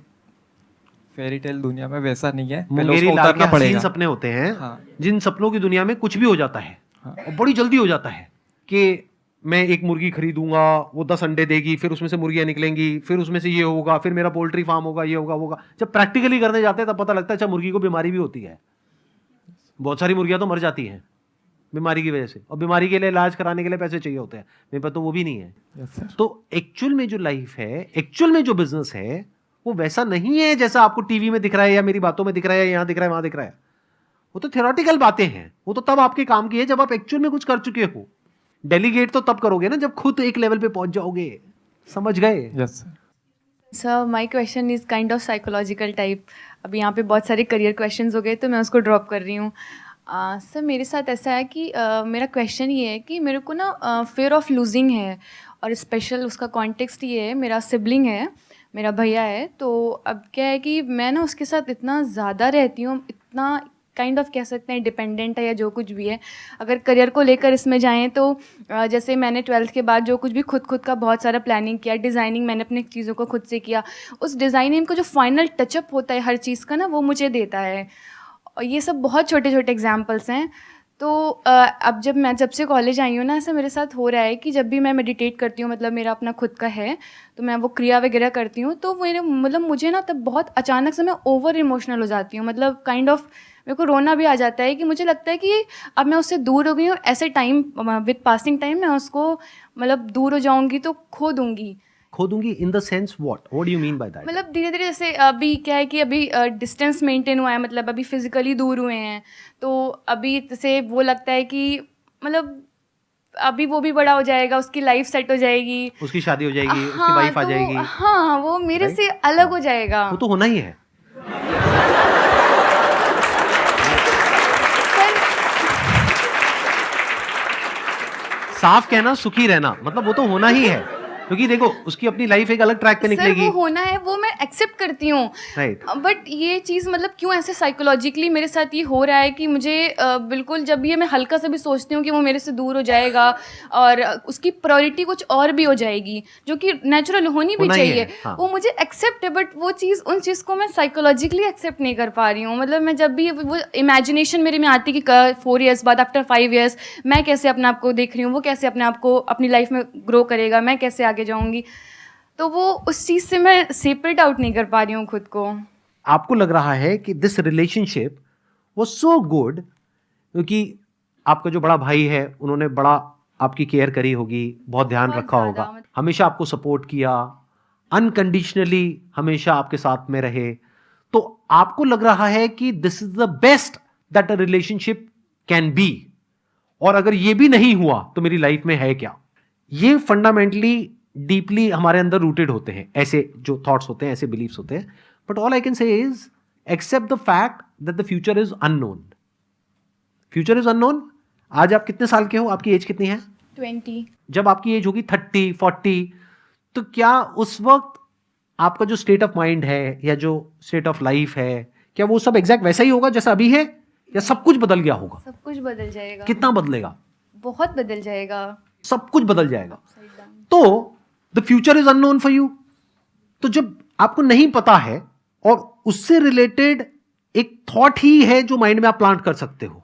फेरी टेल दुनिया में वैसा नहीं है, पहले मुंगेरी उसको लाल के उतरना हसीन पड़ेगा। सपने होते हैं। हाँ। जिन सपनों की दुनिया में कुछ भी हो जाता है। हाँ। और बड़ी जल्दी हो जाता है कि मैं एक मुर्गी खरीदूंगा, वो 10 अंडे देगी, फिर उसमें से मुर्गियां निकलेंगी, फिर उसमें से ये होगा, फिर मेरा पोल्ट्री फार्म होगा, ये होगा, वो होगा। जब प्रैक्टिकली करने जाते हैं तब पता लगता है अच्छा मुर्गी को बीमारी भी होती है। बहुत सारी मुर्गियां तो मर जाती हैं बीमारी की वजह से, और बीमारी के लिए इलाज कराने के लिए पैसे चाहिए होते हैं। मेरे पास तो वो भी नहीं है। Yes sir. तो एक्चुअल में जो लाइफ है, एक्चुअल में जो बिजनेस है, वो वैसा नहीं है जैसा आपको टीवी में दिख रहा है, या मेरी बातों में दिख रहा है, या यहां दिख रहा है, वहां दिख रहा है। वो तो थ्योरेटिकल बातें हैं। वो तो तब आपके काम की है जब आप एक्चुअल में कुछ कर चुके हो। डेलीगेट तो तब करोगे ना जब खुद एक लेवल पे पहुंच जाओगे। समझ गए? Yes sir. Sir my question is kind of psychological type. अभी यहाँ पे बहुत सारे करियर क्वेश्चंस हो गए तो मैं उसको ड्रॉप कर रही हूँ। सर मेरे साथ ऐसा है कि मेरा क्वेश्चन ये है कि मेरे को ना फियर ऑफ लूजिंग है, और स्पेशल उसका कॉन्टेक्स्ट ये है, मेरा सिबलिंग है, मेरा भैया है। तो अब क्या है कि मैं ना उसके साथ इतना ज़्यादा रहती हूँ, इतना काइंड ऑफ कह सकते हैं डिपेंडेंट है या जो कुछ भी है। अगर करियर को लेकर इसमें जाएं तो जैसे मैंने 12th के बाद जो कुछ भी खुद का बहुत सारा प्लानिंग किया, डिज़ाइनिंग मैंने अपनी चीज़ों को खुद से किया, उस डिज़ाइनिंग को जो फाइनल टचअप होता है हर चीज़ का ना, वो मुझे देता है। और ये सब बहुत छोटे छोटे एग्जाम्पल्स हैं। तो अब जब से कॉलेज आई हूँ ना, ऐसा मेरे साथ हो रहा है कि जब भी मैं मेडिटेट करती हूँ, मतलब मेरा अपना खुद का है, तो मैं वो क्रिया वगैरह करती हूँ, तो मुझे ना तब बहुत अचानक से मैं ओवर इमोशनल हो जाती हूँ। मतलब काइंड ऑफ मेरे को रोना भी आ जाता है कि मुझे लगता है कि अब मैं उससे दूर हो गई हूँ। ऐसे टाइम विद पासिंग टाइम मैं उसको मतलब दूर हो जाऊँगी तो खो दूँगी। In the sense what do you mean by that? मतलब धीरे धीरे जैसे अभी क्या है कि अभी डिस्टेंस मेंटेन हुआ है, मतलब अभी फिजिकली दूर हुए हैं, तो अभी जैसे वो लगता है कि मतलब अभी वो भी बड़ा हो जाएगा, उसकी लाइफ सेट हो जाएगी, उसकी शादी हो जाएगी, उसकी हाँ, वाइफ आ तो जाएगी, हाँ वो मेरे Right? से अलग हो जाएगा। वो तो होना ही है। साफ कहना सुखी रहना, मतलब वो तो होना ही है, क्योंकि देखो उसकी अपनी लाइफ एक अलग ट्रैक पे सर निकलेगी। वो होना है, वो मैं एक्सेप्ट करती हूँ, राइट। बट ये चीज़ मतलब क्यों ऐसे साइकोलॉजिकली मेरे साथ ये हो रहा है कि मुझे बिल्कुल जब भी मैं हल्का सा भी सोचती हूँ कि वो मेरे से दूर हो जाएगा और उसकी प्रायोरिटी कुछ और भी हो जाएगी, जो कि नेचुरल होनी भी होना ही है, चाहिए, हाँ। वो मुझे एक्सेप्ट है, बट वो चीज़ उन चीज़ को मैं साइकोलॉजिकली एक्सेप्ट नहीं कर पा रही हूँ। मतलब मैं जब भी वो इमेजिनेशन मेरे में आती कि 4 ईयर्स बाद, आफ्टर 5 ईयर्स मैं कैसे अपने आप को देख रही हूँ, वो कैसे अपने आप को अपनी लाइफ में ग्रो करेगा, मैं कैसे आगे जाऊँगी, तो वो उस चीज़ से मैं सेपरेट आउट नहीं कर पा रही हूँ खुद को। आपको लग रहा है कि this relationship was so good क्योंकि आपका जो बड़ा भाई है उन्होंने बड़ा आपकी केयर करी होगी, बहुत ध्यान बहुत रखा ज़्यादा, होगा, मतलब- हमेशा आपको सपोर्ट किया, अनकंडीशनली हमेशा आपके साथ में रहे, तो आपको लग रहा है कि this is the best that a relationship can be. और अगर ये भी नहीं हुआ तो मेरी लाइफ में है क्या? ये फंडामेंटली डीपली हमारे अंदर रूटेड होते हैं, ऐसे जो थॉट्स होते हैं, ऐसे बिलीव्स होते हैं। But all I can say is accept the fact that the future is unknown. Future is unknown. आज आप कितने साल के हो? आपकी एज कितनी है? 20। जब आपकी एज होगी 30, 40, तो क्या उस वक्त आपका जो स्टेट ऑफ माइंड है या जो स्टेट ऑफ लाइफ है, क्या वो सब एग्जैक्ट वैसा ही होगा जैसा अभी है, या सब कुछ बदल गया होगा? सब कुछ बदल जाएगा। कितना बदलेगा? बहुत बदल जाएगा। सब कुछ बदल जाएगा। तो the future is unknown for you. तो जब आपको नहीं पता है और उससे रिलेटेड एक थॉट ही है जो माइंड में आप प्लांट कर सकते हो,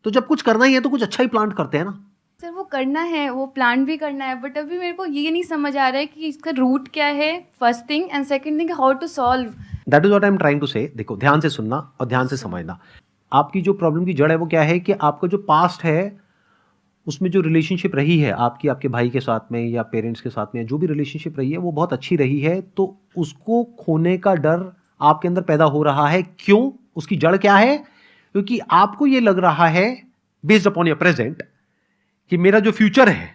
तो जब कुछ करना ही है तो कुछ अच्छा ही प्लांट करते हैं ना। सर वो करना है, वो प्लान भी करना है, बट अभी मेरे को ये नहीं समझ आ रहा है कि इसका रूट क्या है, first thing, and second thing how to solve. That is what I am trying to say. देखो, ध्यान से सुनना और ध्यान से समझना। आपकी जो प्रॉब्लम की जड़ है वो क्या है कि आपका जो पास्ट है उसमें जो रिलेशनशिप रही है आपकी, आपके भाई के साथ में या पेरेंट्स के साथ में, जो भी रिलेशनशिप रही है वो बहुत अच्छी रही है, तो उसको खोने का डर आपके अंदर पैदा हो रहा है। क्यों? उसकी जड़ क्या है? क्योंकि आपको ये लग रहा है बेस्ड अपॉन योर प्रेजेंट कि मेरा जो फ्यूचर है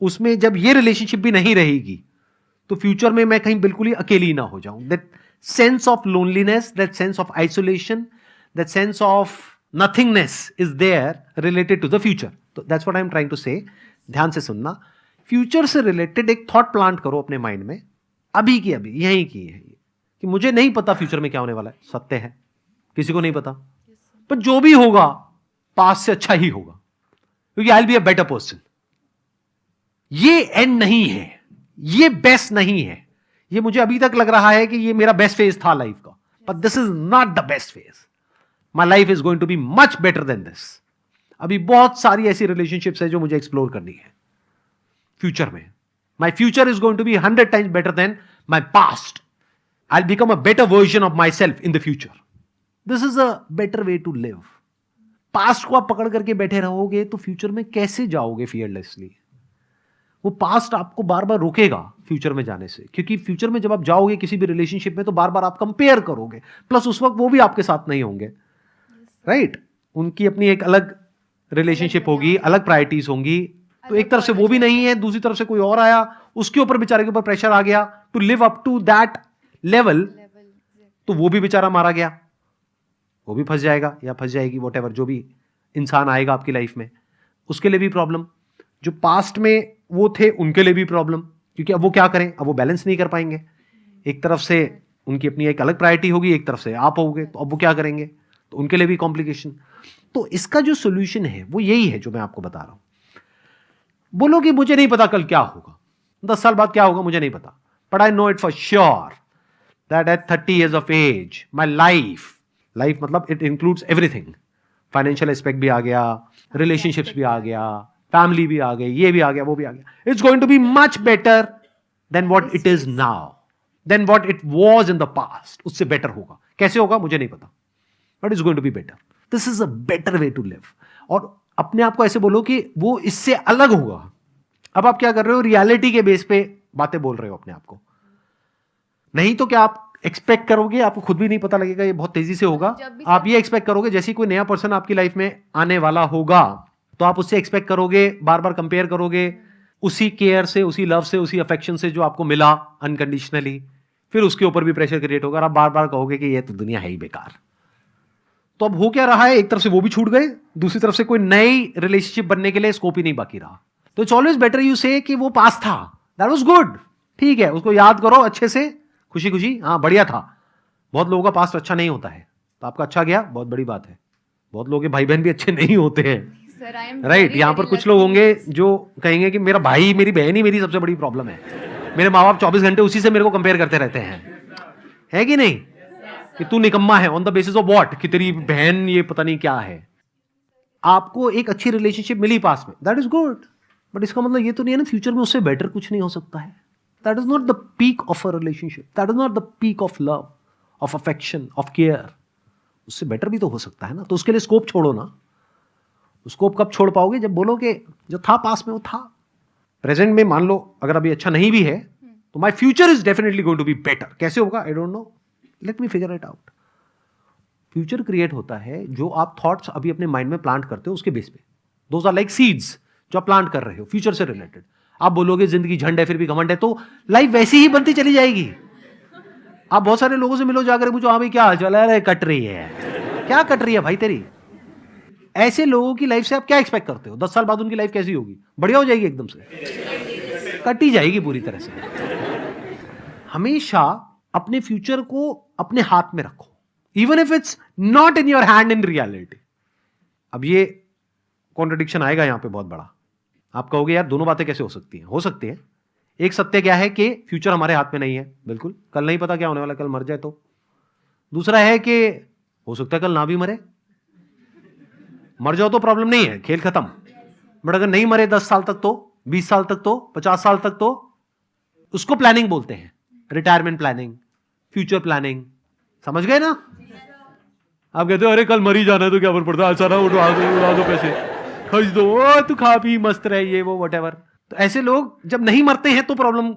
उसमें जब ये रिलेशनशिप भी नहीं रहेगी तो फ्यूचर में मैं कहीं बिल्कुल ही अकेली ना हो जाऊं। That sense of loneliness, that sense of isolation, that sense of nothingness is there related to the future. तो that's what I am trying to say. ध्यान से सुनना। फ्यूचर से रिलेटेड एक थॉट प्लांट करो अपने माइंड में, अभी की अभी, यहीं की है कि मुझे नहीं पता फ्यूचर में क्या होने वाला है। सत्य है, किसी को नहीं पता, पर जो भी होगा पास्ट से अच्छा ही होगा, क्योंकि I will be a better person. ये एंड नहीं है, ये बेस्ट नहीं है। ये मुझे अभी तक लग रहा है कि ये मेरा बेस्ट फेज था लाइफ का, but this is not the best phase. My life is going to be much better than this. अभी बहुत सारी ऐसी रिलेशनशिप्स है जो मुझे एक्सप्लोर करनी है फ्यूचर में। My future is going to be 100 times better than my past. I will become a better version of myself in the future. This is a better way to live. Past को आप पकड़ करके बैठे रहोगे तो future में कैसे जाओगे फियरलेसली? वो पास्ट आपको बार बार रोकेगा फ्यूचर में जाने से, क्योंकि फ्यूचर में जब आप जाओगे किसी भी रिलेशनशिप में तो बार बार आप कंपेयर करोगे, प्लस उस वक्त वो भी आपके साथ नहीं होंगे, राइट? उनकी अपनी एक अलग रिलेशनशिप होगी, अलग प्रायोरिटीज होंगी, तो एक तरफ से वो भी नहीं है, दूसरी तरफ से कोई और आया, उसके ऊपर बेचारे के ऊपर प्रेशर आ गया to live up to that level, तो वो भी बेचारा मारा गया, वो भी फंस जाएगा या फंस जाएगी, वॉट एवर जो भी इंसान आएगा आपकी लाइफ में, उसके लिए भी प्रॉब्लम। जो पास्ट में वो थे उनके लिए भी प्रॉब्लम, क्योंकि अब वो क्या करें, अब वो बैलेंस नहीं कर पाएंगे। एक तरफ से उनकी अपनी एक अलग प्रायोरिटी होगी, एक तरफ से आप होगे, तो अब वो क्या करेंगे, तो उनके लिए भी कॉम्प्लिकेशन। तो इसका जो सोल्यूशन है वो यही है जो मैं आपको बता रहा हूं। बोलो कि मुझे नहीं पता कल क्या होगा, 10 साल बाद क्या होगा मुझे नहीं पता, but I know it for sure that at 30 years of age my life मतलब it includes everything, financial aspect भी आ गया, रिलेशनशिप्स भी आ गया, फैमिली भी आ गई, ये भी आ गया, वो भी आ गया, it's going to be much better than what it is now, then what it was in the past. उससे बेटर होगा, कैसे होगा मुझे नहीं पता, but it's going to be better. This is a better way to live. और अपने आप को ऐसे बोलो कि वो इससे अलग होगा। अब आप क्या कर रहे हो, रियलिटी के बेस पे बातें बोल रहे हो अपने आप को, नहीं तो क्या आप एक्सपेक्ट करोगे, आपको खुद भी नहीं पता लगेगा, ये बहुत तेजी से होगा। आप ये एक्सपेक्ट करोगे जैसे कोई नया पर्सन आपकी लाइफ में आने वाला होगा, तो आप उससे एक्सपेक्ट करोगे, बार बार कंपेयर करोगे उसी केयर से, उसी लव से, उसी अफेक्शन से जो आपको मिला अनकंडीशनली, फिर उसके ऊपर भी प्रेशर क्रिएट होगा और आप बार बार कहोगे कि ये तो दुनिया है ही बेकार। तो अब हो क्या रहा है, एक तरफ से वो भी छूट गए, दूसरी तरफ से कोई नई रिलेशनशिप बनने के लिए स्कोप ही नहीं बाकी रहा। तो इट्स ऑलवेज बेटर यू से कि वो पास था, दैट वाज गुड, ठीक है, उसको याद करो अच्छे से, खुशी खुशी, हाँ बढ़िया था। बहुत लोगों का पास्ट अच्छा नहीं होता है, तो आपका अच्छा गया, बहुत बड़ी बात है। बहुत लोगों के भाई बहन भी अच्छे नहीं होते हैं, राइट। यहां पर कुछ लोग होंगे जो कहेंगे कि मेरा भाई मेरी बहन ही मेरी सबसे बड़ी प्रॉब्लम है, मेरे माँ बाप 24 घंटे उसी से मेरे को कंपेयर करते रहते हैं, है कि नहीं, कि तू निकम्मा है, on the basis of what, कि तेरी बहन ये पता नहीं क्या है। आपको एक अच्छी रिलेशनशिप मिली पास में, दैट इज गुड, बट इसका मतलब ये तो नहीं है ना फ्यूचर में उससे बेटर कुछ नहीं हो सकता है। That is not the peak of a relationship, that is not the peak of love, of affection, of care. उससे बेटर भी तो हो सकता है ना, तो उसके लिए स्कोप छोड़ो ना। स्कोप कब छोड़ पाओगे, जब बोलोगे जो था पास में वो था। प्रेजेंट में मान लो अगर अभी अच्छा नहीं भी है, तो my future is definitely going to be better. कैसे होगा I don't know, let me figure it out. Future create होता है जो आप थॉट्स अभी अपने माइंड में प्लांट करते हो उसके बेस पे। दोज आर लाइक सीड्स जो आप प्लांट कर रहे हो फ्यूचर से रिलेटेड। आप बोलोगे जिंदगी झंड है फिर भी घमंड है, तो लाइफ वैसी ही बनती चली जाएगी। आप बहुत सारे लोगों से मिलो, जाकर पूछो हाँ भाई क्या हाल चाल है, कट रही है, क्या कट रही है भाई तेरी। ऐसे लोगों की लाइफ से आप क्या एक्सपेक्ट करते हो, 10 साल बाद उनकी लाइफ कैसी होगी, बढ़िया हो जाएगी एकदम से, कट ही जाएगी पूरी तरह से। हमेशा अपने फ्यूचर को अपने हाथ में रखो, even if it's not in your hand in reality. अब ये कॉन्ट्रडिक्शन आएगा यहां पे बहुत बड़ा। आप कहोगे यार दोनों बातें कैसे हो सकती हैं, हो सकती है। एक सत्य क्या है कि फ्यूचर हमारे हाथ में नहीं है, बिल्कुल, कल नहीं पता क्या होने वाला, कल मर जाए तो। दूसरा है कि हो सकता है कल ना भी मरे, मर जाओ तो प्रॉब्लम नहीं है, खेल खत्म। बट अगर नहीं मरे 10 साल तक तो, 20 साल तक तो, 50 साल तक तो, उसको प्लानिंग बोलते हैं, रिटायरमेंट प्लानिंग, फ्यूचर प्लानिंग। समझ गए ना। आप कहते हो अरे कल मर ही जाना है तो क्या फर्क पड़ता है, सारा उड़ा दो पैसे खर्च दो, तू खा पी मस्त रहे, ये वो व्हाटएवर। तो ऐसे लोग जब नहीं मरते हैं तो प्रॉब्लम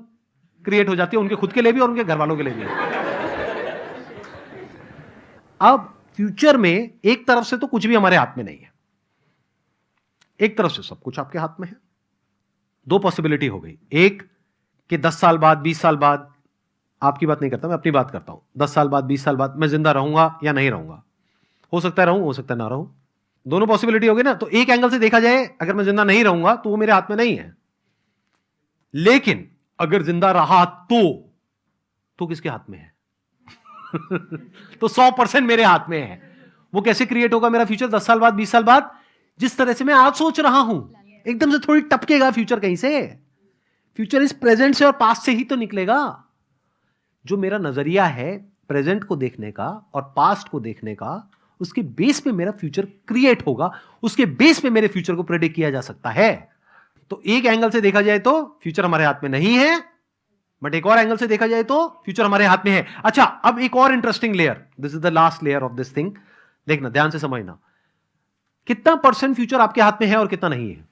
क्रिएट हो जाती है उनके खुद के लिए भी और उनके घर वालों के लिए भी। अब फ्यूचर में एक तरफ से तो कुछ भी हमारे हाथ में नहीं है, एक तरफ से सब कुछ आपके हाथ में है। दो पॉसिबिलिटी हो गई, एक कि 10 साल बाद, 20 साल बाद, आपकी बात नहीं करता मैं अपनी बात करता हूं, 10 साल बाद, 20 साल बाद मैं जिंदा रहूंगा या नहीं रहूंगा। हो सकता है रहूं, हो सकता है ना रहूं, दोनों पॉसिबिलिटी हो गई ना। तो एक एंगल से देखा जाए, अगर मैं जिंदा नहीं रहूंगा तो वो मेरे हाथ में नहीं है, लेकिन अगर जिंदा रहा तो किसके हाथ में है? तो 100% मेरे हाथ में है। वो कैसे क्रिएट होगा मेरा फ्यूचर 10 साल बाद, 20 साल बाद? जिस तरह से मैं आज सोच रहा हूं, एकदम से थोड़ी टपकेगा फ्यूचर कहीं से। फ्यूचर इस प्रेजेंट से और पास्ट से ही तो निकलेगा। जो मेरा नजरिया है प्रेजेंट को देखने का और पास्ट को देखने का, उसके बेस पे मेरा फ्यूचर क्रिएट होगा, उसके बेस पे मेरे फ्यूचर को प्रेडिक्ट किया जा सकता है। तो एक एंगल से देखा जाए तो फ्यूचर हमारे हाथ में नहीं है, बट एक और एंगल से देखा जाए तो फ्यूचर हमारे हाथ में है। अच्छा, अब एक और interesting layer, this is the last layer of this thing. देखना, ध्यान से समझना, कितना % फ्यूचर आपके हाथ में है और कितना नहीं है?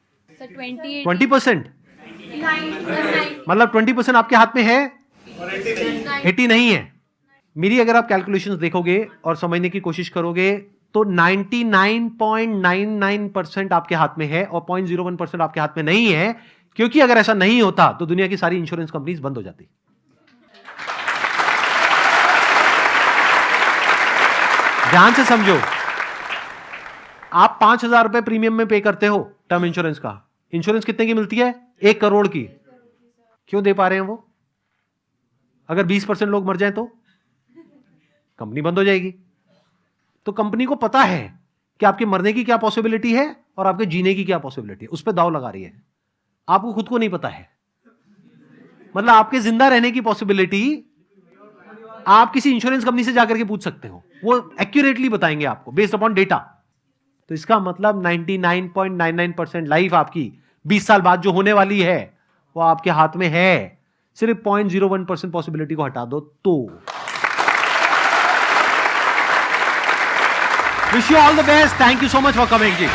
20%। मतलब 20% आपके हाथ में है, 80 नहीं है। मेरी अगर आप कैलकुलेशंस देखोगे और समझने की कोशिश करोगे तो 99.99% आपके हाथ में है और 0.01% आपके हाथ में नहीं है। क्योंकि अगर ऐसा नहीं होता तो दुनिया की सारी इंश्योरेंस कंपनीज बंद हो जाती। ध्यान से समझो, आप 5,000 रुपए प्रीमियम में पे करते हो टर्म इंश्योरेंस का, इंश्योरेंस कितने की मिलती है? 1 करोड़ की। क्यों दे पा रहे हैं वो? अगर 20% लोग मर जाएं तो कंपनी बंद हो जाएगी। तो कंपनी को पता है कि आपके मरने की क्या पॉसिबिलिटी है और आपके जीने की क्या पॉसिबिलिटी है, उस पर दाव लगा रही है। आपको खुद को नहीं पता है। मतलब आपके जिंदा रहने की पॉसिबिलिटी आप किसी इंश्योरेंस कंपनी से जाकर के पूछ सकते हो, वो एक्यूरेटली बताएंगे आपको बेस्ड अपॉन डेटा। तो इसका मतलब 99.99% लाइफ आपकी 20 साल बाद जो होने वाली है वो आपके हाथ में है। सिर्फ 0.01% पॉसिबिलिटी को हटा दो तो। Wish you all the best. Thank you so much for coming ji.